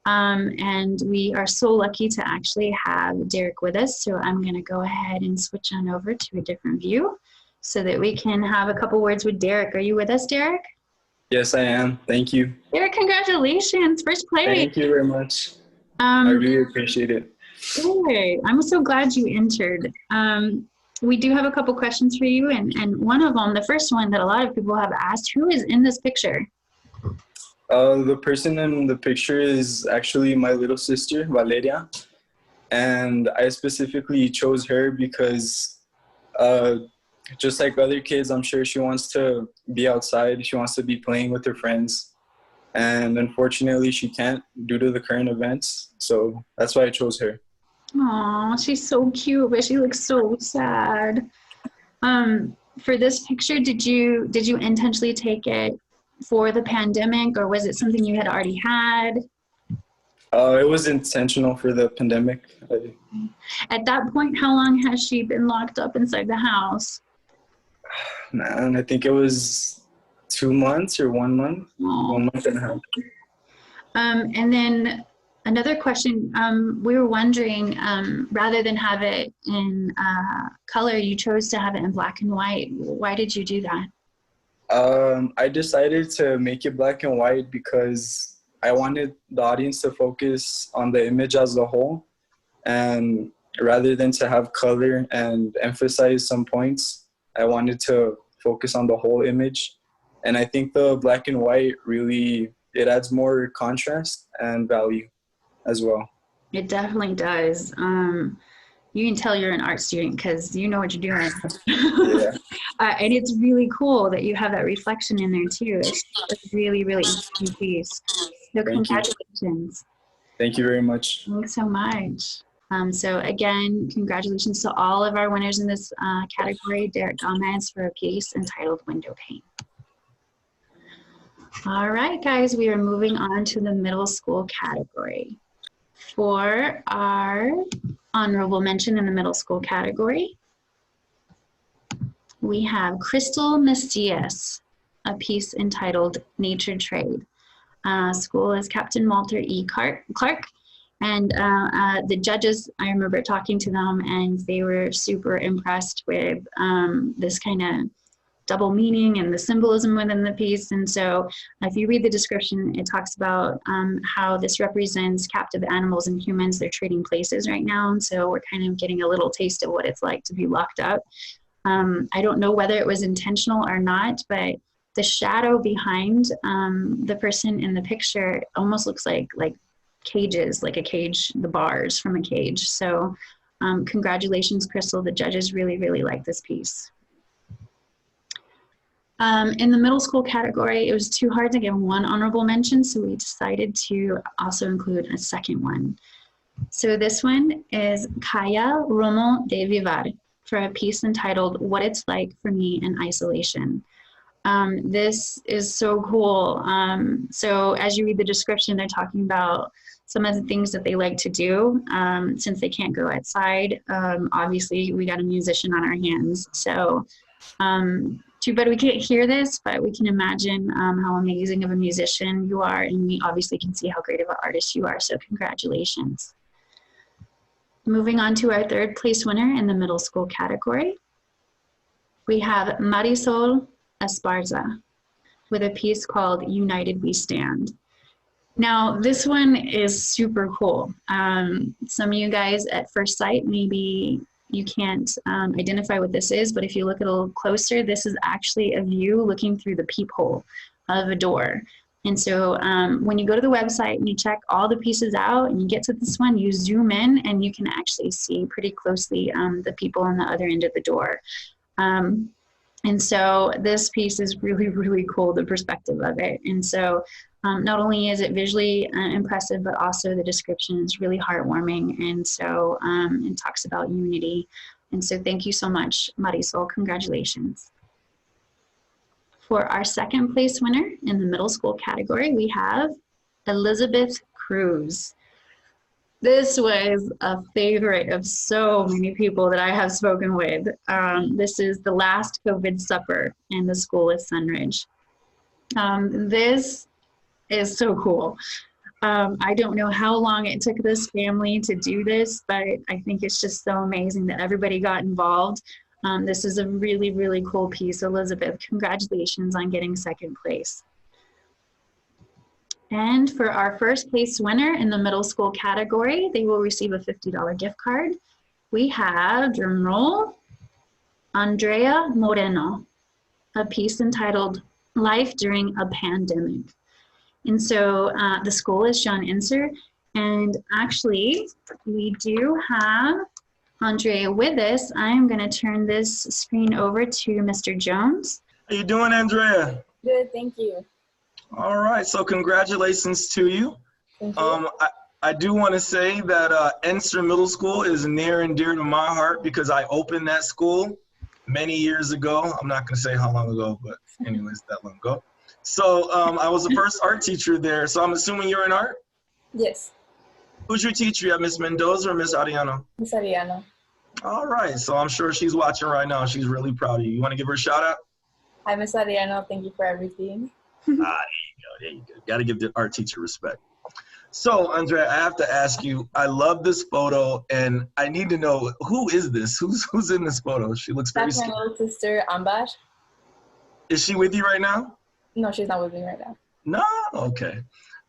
Speaker 1: And we are so lucky to actually have Derek with us. So I'm going to go ahead and switch on over to a different view so that we can have a couple words with Derek. Are you with us, Derek?
Speaker 10: Yes, I am. Thank you.
Speaker 1: Derek, congratulations. First place.
Speaker 10: Thank you very much. I really appreciate it.
Speaker 1: Good. I'm so glad you entered. We do have a couple questions for you. And one of them, the first one that a lot of people have asked, who is in this picture?
Speaker 10: The person in the picture is actually my little sister, Valeria. And I specifically chose her because just like other kids, I'm sure she wants to be outside. She wants to be playing with her friends. And unfortunately, she can't due to the current events. So that's why I chose her.
Speaker 1: Aw, she's so cute, but she looks so sad. For this picture, did you intentionally take it for the pandemic, or was it something you had already had?
Speaker 10: It was intentional for the pandemic.
Speaker 1: At that point, how long has she been locked up inside the house?
Speaker 10: Man, I think it was 2 months or 1 month.
Speaker 1: Aww.
Speaker 10: 1 month and a half.
Speaker 1: And then another question, we were wondering, rather than have it in color, you chose to have it in black and white. Why did you do that?
Speaker 10: I decided to make it black and white because I wanted the audience to focus on the image as a whole. And rather than to have color and emphasize some points, I wanted to focus on the whole image. And I think the black and white really, it adds more contrast and value as well.
Speaker 1: It definitely does. You can tell you're an art student because you know what you're doing.
Speaker 10: Yeah.
Speaker 1: And it's really cool that you have that reflection in there too. It's really, really interesting piece. So congratulations.
Speaker 10: Thank you very much.
Speaker 1: Thanks so much. So again, congratulations to all of our winners in this category. Derek Gomez for a piece entitled Window Pane. All right, guys, we are moving on to the middle school category. For our honorable mention in the middle school category, we have Crystal Macias, a piece entitled Nature Trade. School is Captain Walter E. Clark. And the judges, I remember talking to them, and they were super impressed with this kind of double meaning and the symbolism within the piece. And so if you read the description, it talks about how this represents captive animals and humans. They're trading places right now. And so we're kind of getting a little taste of what it's like to be locked up. I don't know whether it was intentional or not, but the shadow behind the person in the picture almost looks like cages, like a cage, the bars from a cage. So congratulations, Crystal. The judges really, really like this piece. In the middle school category, it was too hard to give one honorable mention, so we decided to also include a second one. So this one is Kaya Romo de Vivar for a piece entitled What It's Like for Me in Isolation. This is so cool. So as you read the description, they're talking about some of the things that they like to do since they can't go outside. Obviously, we got a musician on our hands. So too bad we can't hear this, but we can imagine how amazing of a musician you are. And we obviously can see how great of an artist you are. So congratulations. Moving on to our third place winner in the middle school category. We have Marisol Esparza with a piece called United We Stand. Now, this one is super cool. Some of you guys at first sight, maybe you can't identify what this is, but if you look a little closer, this is actually a view looking through the peephole of a door. And so when you go to the website and you check all the pieces out and you get to this one, you zoom in and you can actually see pretty closely the people on the other end of the door. And so this piece is really, really cool, the perspective of it. And so not only is it visually impressive, but also the description is really heartwarming. And so it talks about unity. And so thank you so much, Marisol. Congratulations. For our second place winner in the middle school category, we have Elizabeth Cruz. This was a favorite of so many people that I have spoken with. This is The Last COVID Supper, and the school is Sunridge. This is so cool. I don't know how long it took this family to do this, but I think it's just so amazing that everybody got involved. This is a really, really cool piece. Elizabeth, congratulations on getting second place. And for our first place winner in the middle school category, they will receive a $50 gift card. We have, drum roll, Andrea Moreno, a piece entitled Life During a Pandemic. And so the school is Sean Inser. And actually, we do have Andrea with us. I am going to turn this screen over to Mr. Jones.
Speaker 2: How you doing, Andrea?
Speaker 11: Good, thank you.
Speaker 2: All right, so congratulations to you.
Speaker 11: Thank you.
Speaker 2: I do want to say that Enser Middle School is near and dear to my heart because I opened that school many years ago. I'm not going to say how long ago, but anyways, that long ago. So I was the first art teacher there. So I'm assuming you're in art?
Speaker 11: Yes,
Speaker 2: Who's your teacher? You have Miss Mendoza or Miss Ariano?
Speaker 11: Miss Ariano.
Speaker 2: All right, so I'm sure she's watching right now. She's really proud of you. You want to give her a shout out?
Speaker 11: Hi, Miss Ariano. Thank you for everything.
Speaker 2: There you go. There you go. Got to give the art teacher respect. So, Andrea, I have to ask you, I love this photo, and I need to know, who is this? Who's in this photo? She looks very
Speaker 11: That's my
Speaker 2: scared.
Speaker 11: little sister, Ambar.
Speaker 2: Is she with you right now?
Speaker 11: No, she's not with me right now.
Speaker 2: No? Okay.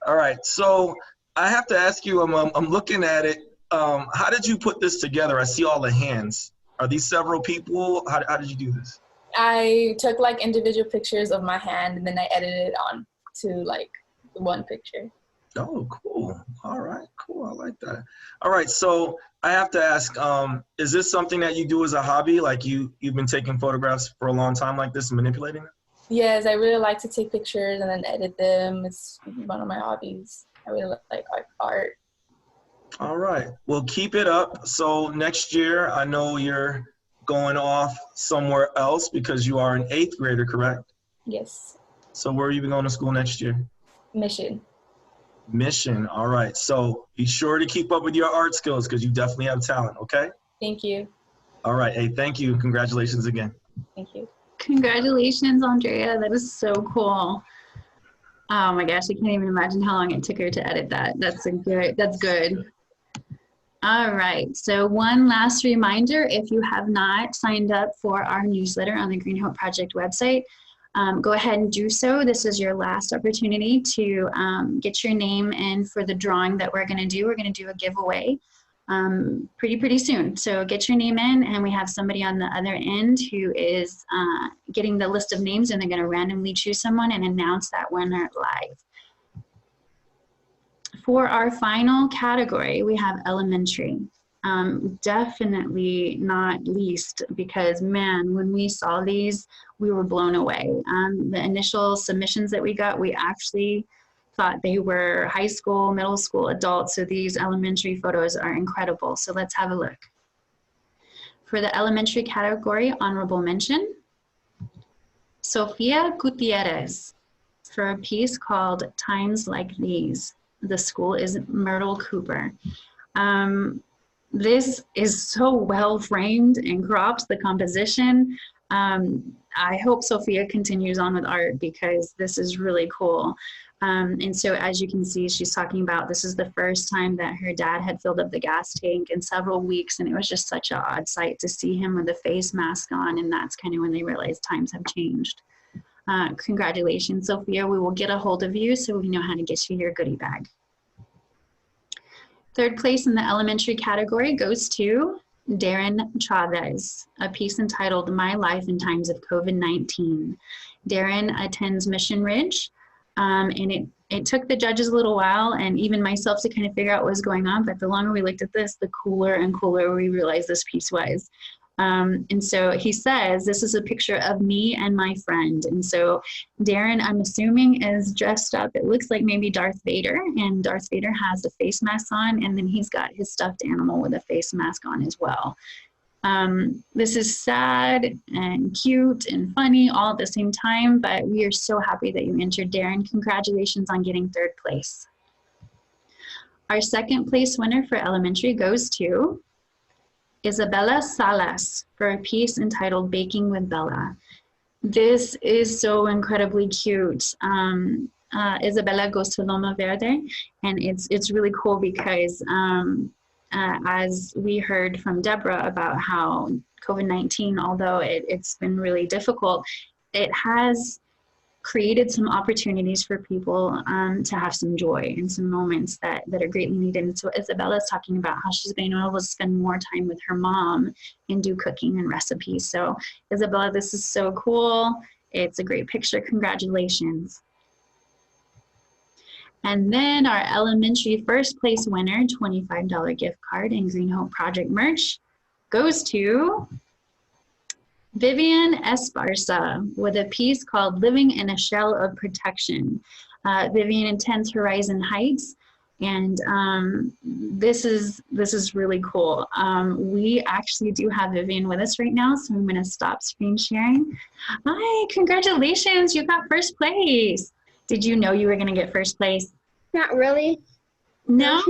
Speaker 2: All right. So, I have to ask you, I'm looking at it. How did you put this together? I see all the hands. Are these several people? How did you do this?
Speaker 11: I took like individual pictures of my hand and then I edited it on to like one picture.
Speaker 2: Oh, cool. All right, cool. I like that. All right, so I have to ask, is this something that you do as a hobby? Like you've been taking photographs for a long time like this and manipulating it?
Speaker 11: Yes, I really like to take pictures and then edit them. It's one of my hobbies. I really like art.
Speaker 2: All right, well, keep it up. So next year, I know you're going off somewhere else because you are an 8th grader, correct?
Speaker 11: Yes.
Speaker 2: So where are you going to school next year?
Speaker 11: Mission.
Speaker 2: Mission. All right. So be sure to keep up with your art skills because you definitely have talent. Okay.
Speaker 11: Thank you.
Speaker 2: All right. Hey, thank you. Congratulations again.
Speaker 11: Thank you.
Speaker 1: Congratulations, Andrea. That is so cool. Oh my gosh, I can't even imagine how long it took her to edit that. That's good. All right, so one last reminder, if you have not signed up for our newsletter on the Green Hope Project website, go ahead and do so. This is your last opportunity to get your name in for the drawing that we're gonna do. We're gonna do a giveaway pretty soon. So get your name in, and we have somebody on the other end who is getting the list of names, and they're gonna randomly choose someone and announce that winner live. For our final category, we have elementary. Definitely not least, because man, when we saw these, we were blown away. The initial submissions that we got, we actually thought they were high school, middle school, adults. So these elementary photos are incredible. So let's have a look. For the elementary category, honorable mention, Sofia Gutierrez, for a piece called Times Like These. The school is Myrtle Cooper. This is so well framed and cropped, the composition. I hope Sophia continues on with art because this is really cool. And so as you can see, she's talking about this is the first time that her dad had filled up the gas tank in several weeks, and it was just such an odd sight to see him with a face mask on, and that's kind of when they realized times have changed. Congratulations, Sophia. We will get a hold of you so we know how to get you your goodie bag. Third place in the elementary category goes to Darren Chavez, a piece entitled My Life in Times of COVID-19. Darren attends Mission Ridge, and it took the judges a little while and even myself to kind of figure out what was going on, but the longer we looked at this, the cooler and cooler we realized this piece was. And so he says, this is a picture of me and my friend. And so Darren, I'm assuming, is dressed up. It looks like maybe Darth Vader, and Darth Vader has a face mask on, and then he's got his stuffed animal with a face mask on as well. This is sad and cute and funny all at the same time, but we are so happy that you entered, Darren. Congratulations on getting third place. Our second place winner for elementary goes to Isabella Salas for a piece entitled Baking with Bella. This is so incredibly cute. Isabella goes to Loma Verde, and it's really cool because as we heard from Deborah about how COVID-19, although it's been really difficult, it has created some opportunities for people to have some joy and some moments that are greatly needed. And so Isabella's talking about how she's been able to spend more time with her mom and do cooking and recipes. So Isabella, this is so cool. It's a great picture. Congratulations. And then our elementary first place winner, $25 gift card and Green Hope Project merch, goes to Vivian Esparza with a piece called Living in a Shell of Protection. Vivian attends Horizon Heights, and this is really cool. We actually do have Vivian with us right now, so I'm going to stop screen sharing. Hi, congratulations, you got first place. Did you know you were going to get first place?
Speaker 12: Not really.
Speaker 1: No?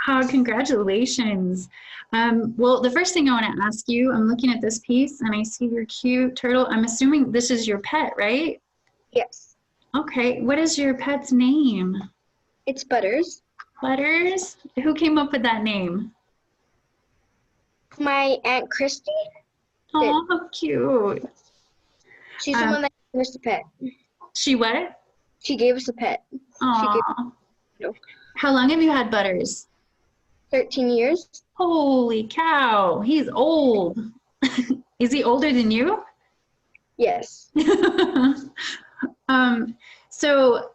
Speaker 1: Oh, congratulations. Well, the first thing I want to ask you, I'm looking at this piece and I see your cute turtle. I'm assuming this is your pet, right?
Speaker 12: Yes.
Speaker 1: Okay. What is your pet's name?
Speaker 12: It's Butters.
Speaker 1: Butters? Who came up with that name?
Speaker 12: My Aunt Christy.
Speaker 1: Oh, how cute.
Speaker 12: She's the one that gave us a pet.
Speaker 1: She what?
Speaker 12: She gave us a pet.
Speaker 1: Aw. How long have you had Butters?
Speaker 12: 13 years.
Speaker 1: Holy cow, he's old. Is he older than you?
Speaker 12: Yes.
Speaker 1: So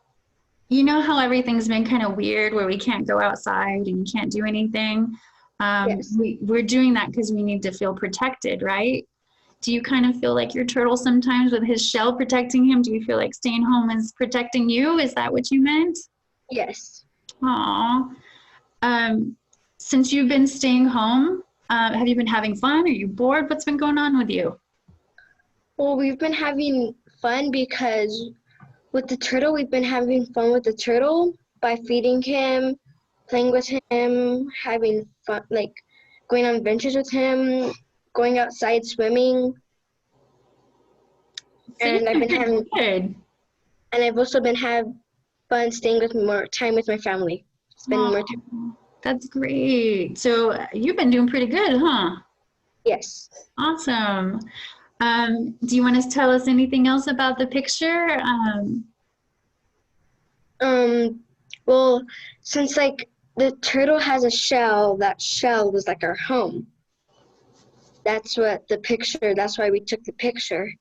Speaker 1: you know how everything's been kind of weird where we can't go outside and can't do anything?
Speaker 12: Yes.
Speaker 1: We're doing that because we need to feel protected, right? Do you kind of feel like your turtle sometimes with his shell protecting him? Do you feel like staying home is protecting you? Is that what you meant?
Speaker 12: Yes.
Speaker 1: Aw. Since you've been staying home, have you been having fun? Are you bored? What's been going on with you?
Speaker 12: Well, we've been having fun because with the turtle, we've been having fun with the turtle. by feeding him, playing with him, having fun, like going on adventures with him, going outside swimming. And I've been having
Speaker 1: good.
Speaker 12: And I've also been having fun staying with more time with my family, spending more time.
Speaker 1: That's great. So you've been doing pretty good, huh?
Speaker 12: Yes.
Speaker 1: Awesome. Do you want to tell us anything else about the picture?
Speaker 12: Well, since like the turtle has a shell, that shell was like our home. That's what the picture, that's why we took the picture.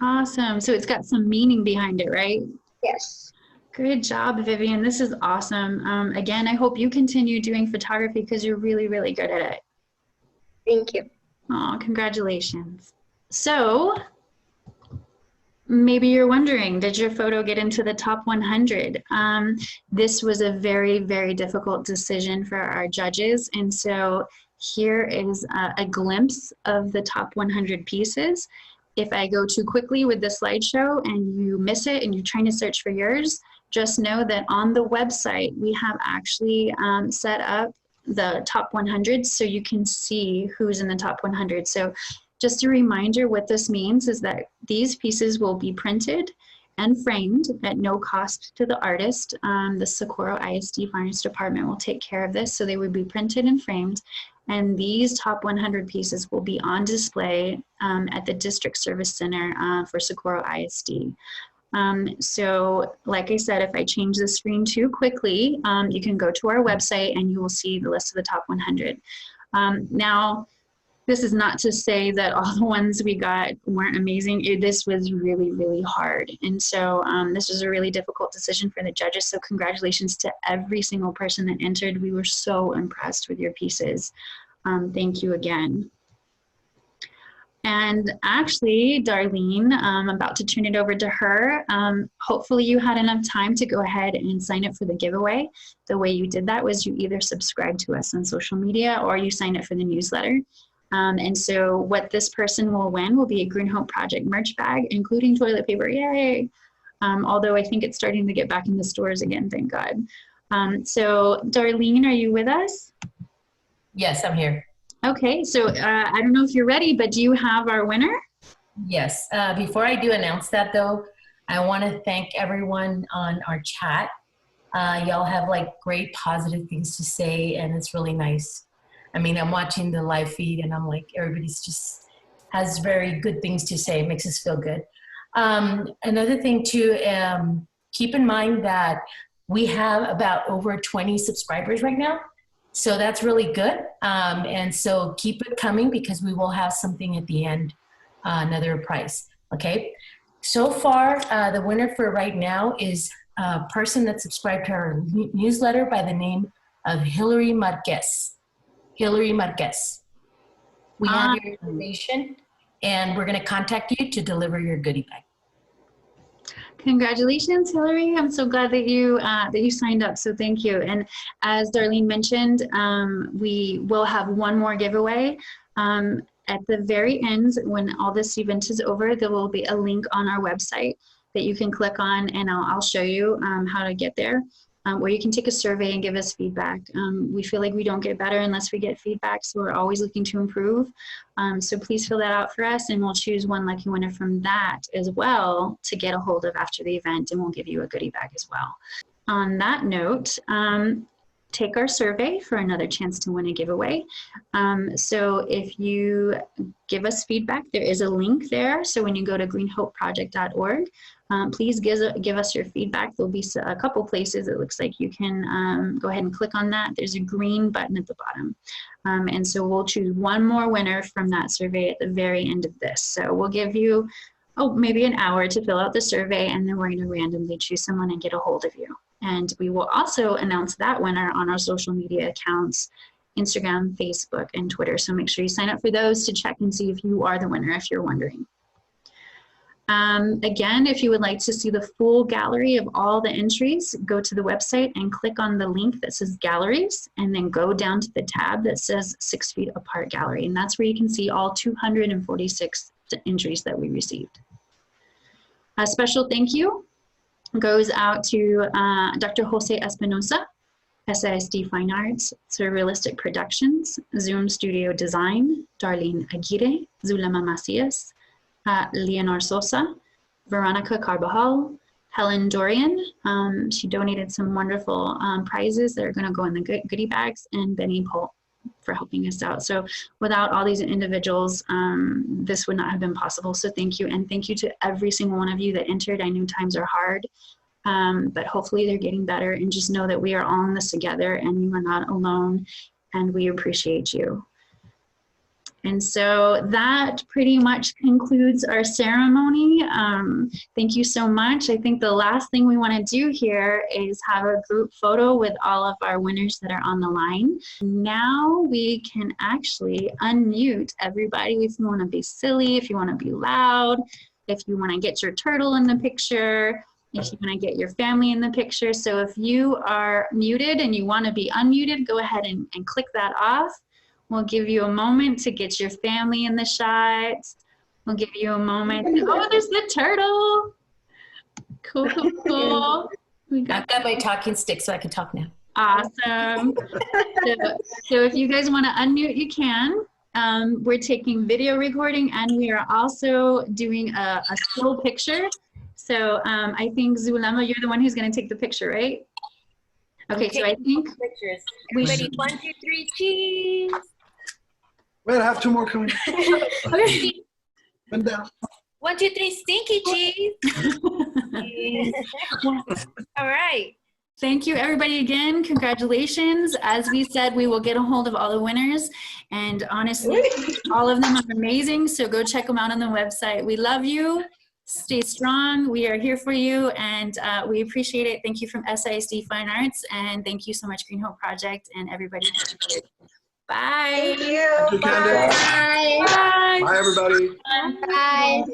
Speaker 1: Awesome. So it's got some meaning behind it, right?
Speaker 12: Yes.
Speaker 1: Good job, Vivian. This is awesome. Again, I hope you continue doing photography because you're really, really good at it.
Speaker 12: Thank you.
Speaker 1: Oh, congratulations. So maybe you're wondering, did your photo get into the top 100? This was a very, very difficult decision for our judges. And so here is a glimpse of the top 100 pieces. If I go too quickly with the slideshow and you miss it and you're trying to search for yours, just know that on the website, we have actually set up the top 100 so you can see who's in the top 100. So just a reminder, what this means is that these pieces will be printed and framed at no cost to the artist. The Socorro ISD Fine Arts Department will take care of this, so they would be printed and framed. And these top 100 pieces will be on display at the District Service Center for Socorro ISD. So like I said, if I change the screen too quickly, you can go to our website and you will see the list of the top 100. Now, this is not to say that all the ones we got weren't amazing. This was really, really hard. And so this was a really difficult decision for the judges. So congratulations to every single person that entered. We were so impressed with your pieces. Thank you again. And actually, Darlene, I'm about to turn it over to her. Hopefully you had enough time to go ahead and sign up for the giveaway. The way you did that was you either subscribed to us on social media or you signed up for the newsletter. And so what this person will win will be a Green Hope Project merch bag, including toilet paper, yay! Although I think it's starting to get back in the stores again, thank God. So Darlene, are you with us?
Speaker 6: Yes, I'm here.
Speaker 1: Okay, so I don't know if you're ready, but do you have our winner?
Speaker 6: Yes. Before I do announce that though, I want to thank everyone on our chat. Y'all have like great positive things to say, and it's really nice. I mean, I'm watching the live feed and I'm like, everybody's just has very good things to say. It makes us feel good. Another thing too, keep in mind that we have about over 20 subscribers right now. So that's really good. And so keep it coming because we will have something at the end, another prize, okay? So far, the winner for right now is a person that subscribed to our newsletter by the name of Hillary Marquez. Hillary Marquez. We have your information and we're gonna contact you to deliver your goodie bag.
Speaker 1: Congratulations, Hillary. I'm so glad that you signed up, so thank you. And as Darlene mentioned, we will have one more giveaway. At the very end, when all this event is over, there will be a link on our website that you can click on, and I'll show you how to get there. Where you can take a survey and give us feedback. We feel like we don't get better unless we get feedback, so we're always looking to improve. So please fill that out for us, and we'll choose one lucky winner from that as well to get a hold of after the event, and we'll give you a goodie bag as well. On that note, take our survey for another chance to win a giveaway. So if you give us feedback, there is a link there. So when you go to greenhopeproject.org, please give us your feedback. There'll be a couple places it looks like you can go ahead and click on that. There's a green button at the bottom. And so we'll choose one more winner from that survey at the very end of this. So we'll give you, maybe an hour to fill out the survey, and then we're going to randomly choose someone and get a hold of you. And we will also announce that winner on our social media accounts, Instagram, Facebook, and Twitter. So make sure you sign up for those to check and see if you are the winner, if you're wondering. Again, if you would like to see the full gallery of all the entries, go to the website and click on the link that says Galleries, and then go down to the tab that says 6 Feet Apart Gallery. And that's where you can see all 246 entries that we received. A special thank you goes out to Dr. Jose Espinosa, SISD Fine Arts, Surrealistic Productions, Zoom Studio Design, Darlene Aguirre, Zulema Macias, Leonor Sosa, Veronica Carbajal, Helen Dorian. She donated some wonderful prizes that are going to go in the goodie bags, and Benny Pohl for helping us out. So without all these individuals, this would not have been possible. So thank you. And thank you to every single one of you that entered. I know times are hard, but hopefully they're getting better, and just know that we are all in this together and you are not alone, and we appreciate you. And so that pretty much concludes our ceremony. Thank you so much. I think the last thing we want to do here is have a group photo with all of our winners that are on the line. Now we can actually unmute everybody if you want to be silly, if you want to be loud, if you want to get your turtle in the picture, if you want to get your family in the picture. So if you are muted and you want to be unmuted, go ahead and click that off. We'll give you a moment to get your family in the shots. We'll give you a moment. Oh, there's the turtle. Cool, cool, cool.
Speaker 6: I've got my talking stick so I can talk now.
Speaker 1: Awesome. So if you guys want to unmute, you can. We're taking video recording, and we are also doing a still picture. So I think Zulema, you're the one who's going to take the picture, right? Okay, so I think
Speaker 13: pictures.
Speaker 1: We
Speaker 13: Ready? 1, 2, 3, cheese.
Speaker 9: Wait, I have 2 more coming.
Speaker 13: Okay.
Speaker 9: Bend down.
Speaker 13: 1, 2, 3, stinky cheese. All right.
Speaker 1: Thank you, everybody, again. Congratulations. As we said, we will get a hold of all the winners. And honestly, all of them are amazing. So go check them out on the website. We love you. Stay strong. We are here for you, and we appreciate it. Thank you from SISD Fine Arts, and thank you so much, Green Hope Project, and everybody. Bye.
Speaker 7: Thank you.
Speaker 9: Thank you, Candace.
Speaker 12: Bye.
Speaker 1: Bye.
Speaker 9: Bye, everybody.
Speaker 12: Bye.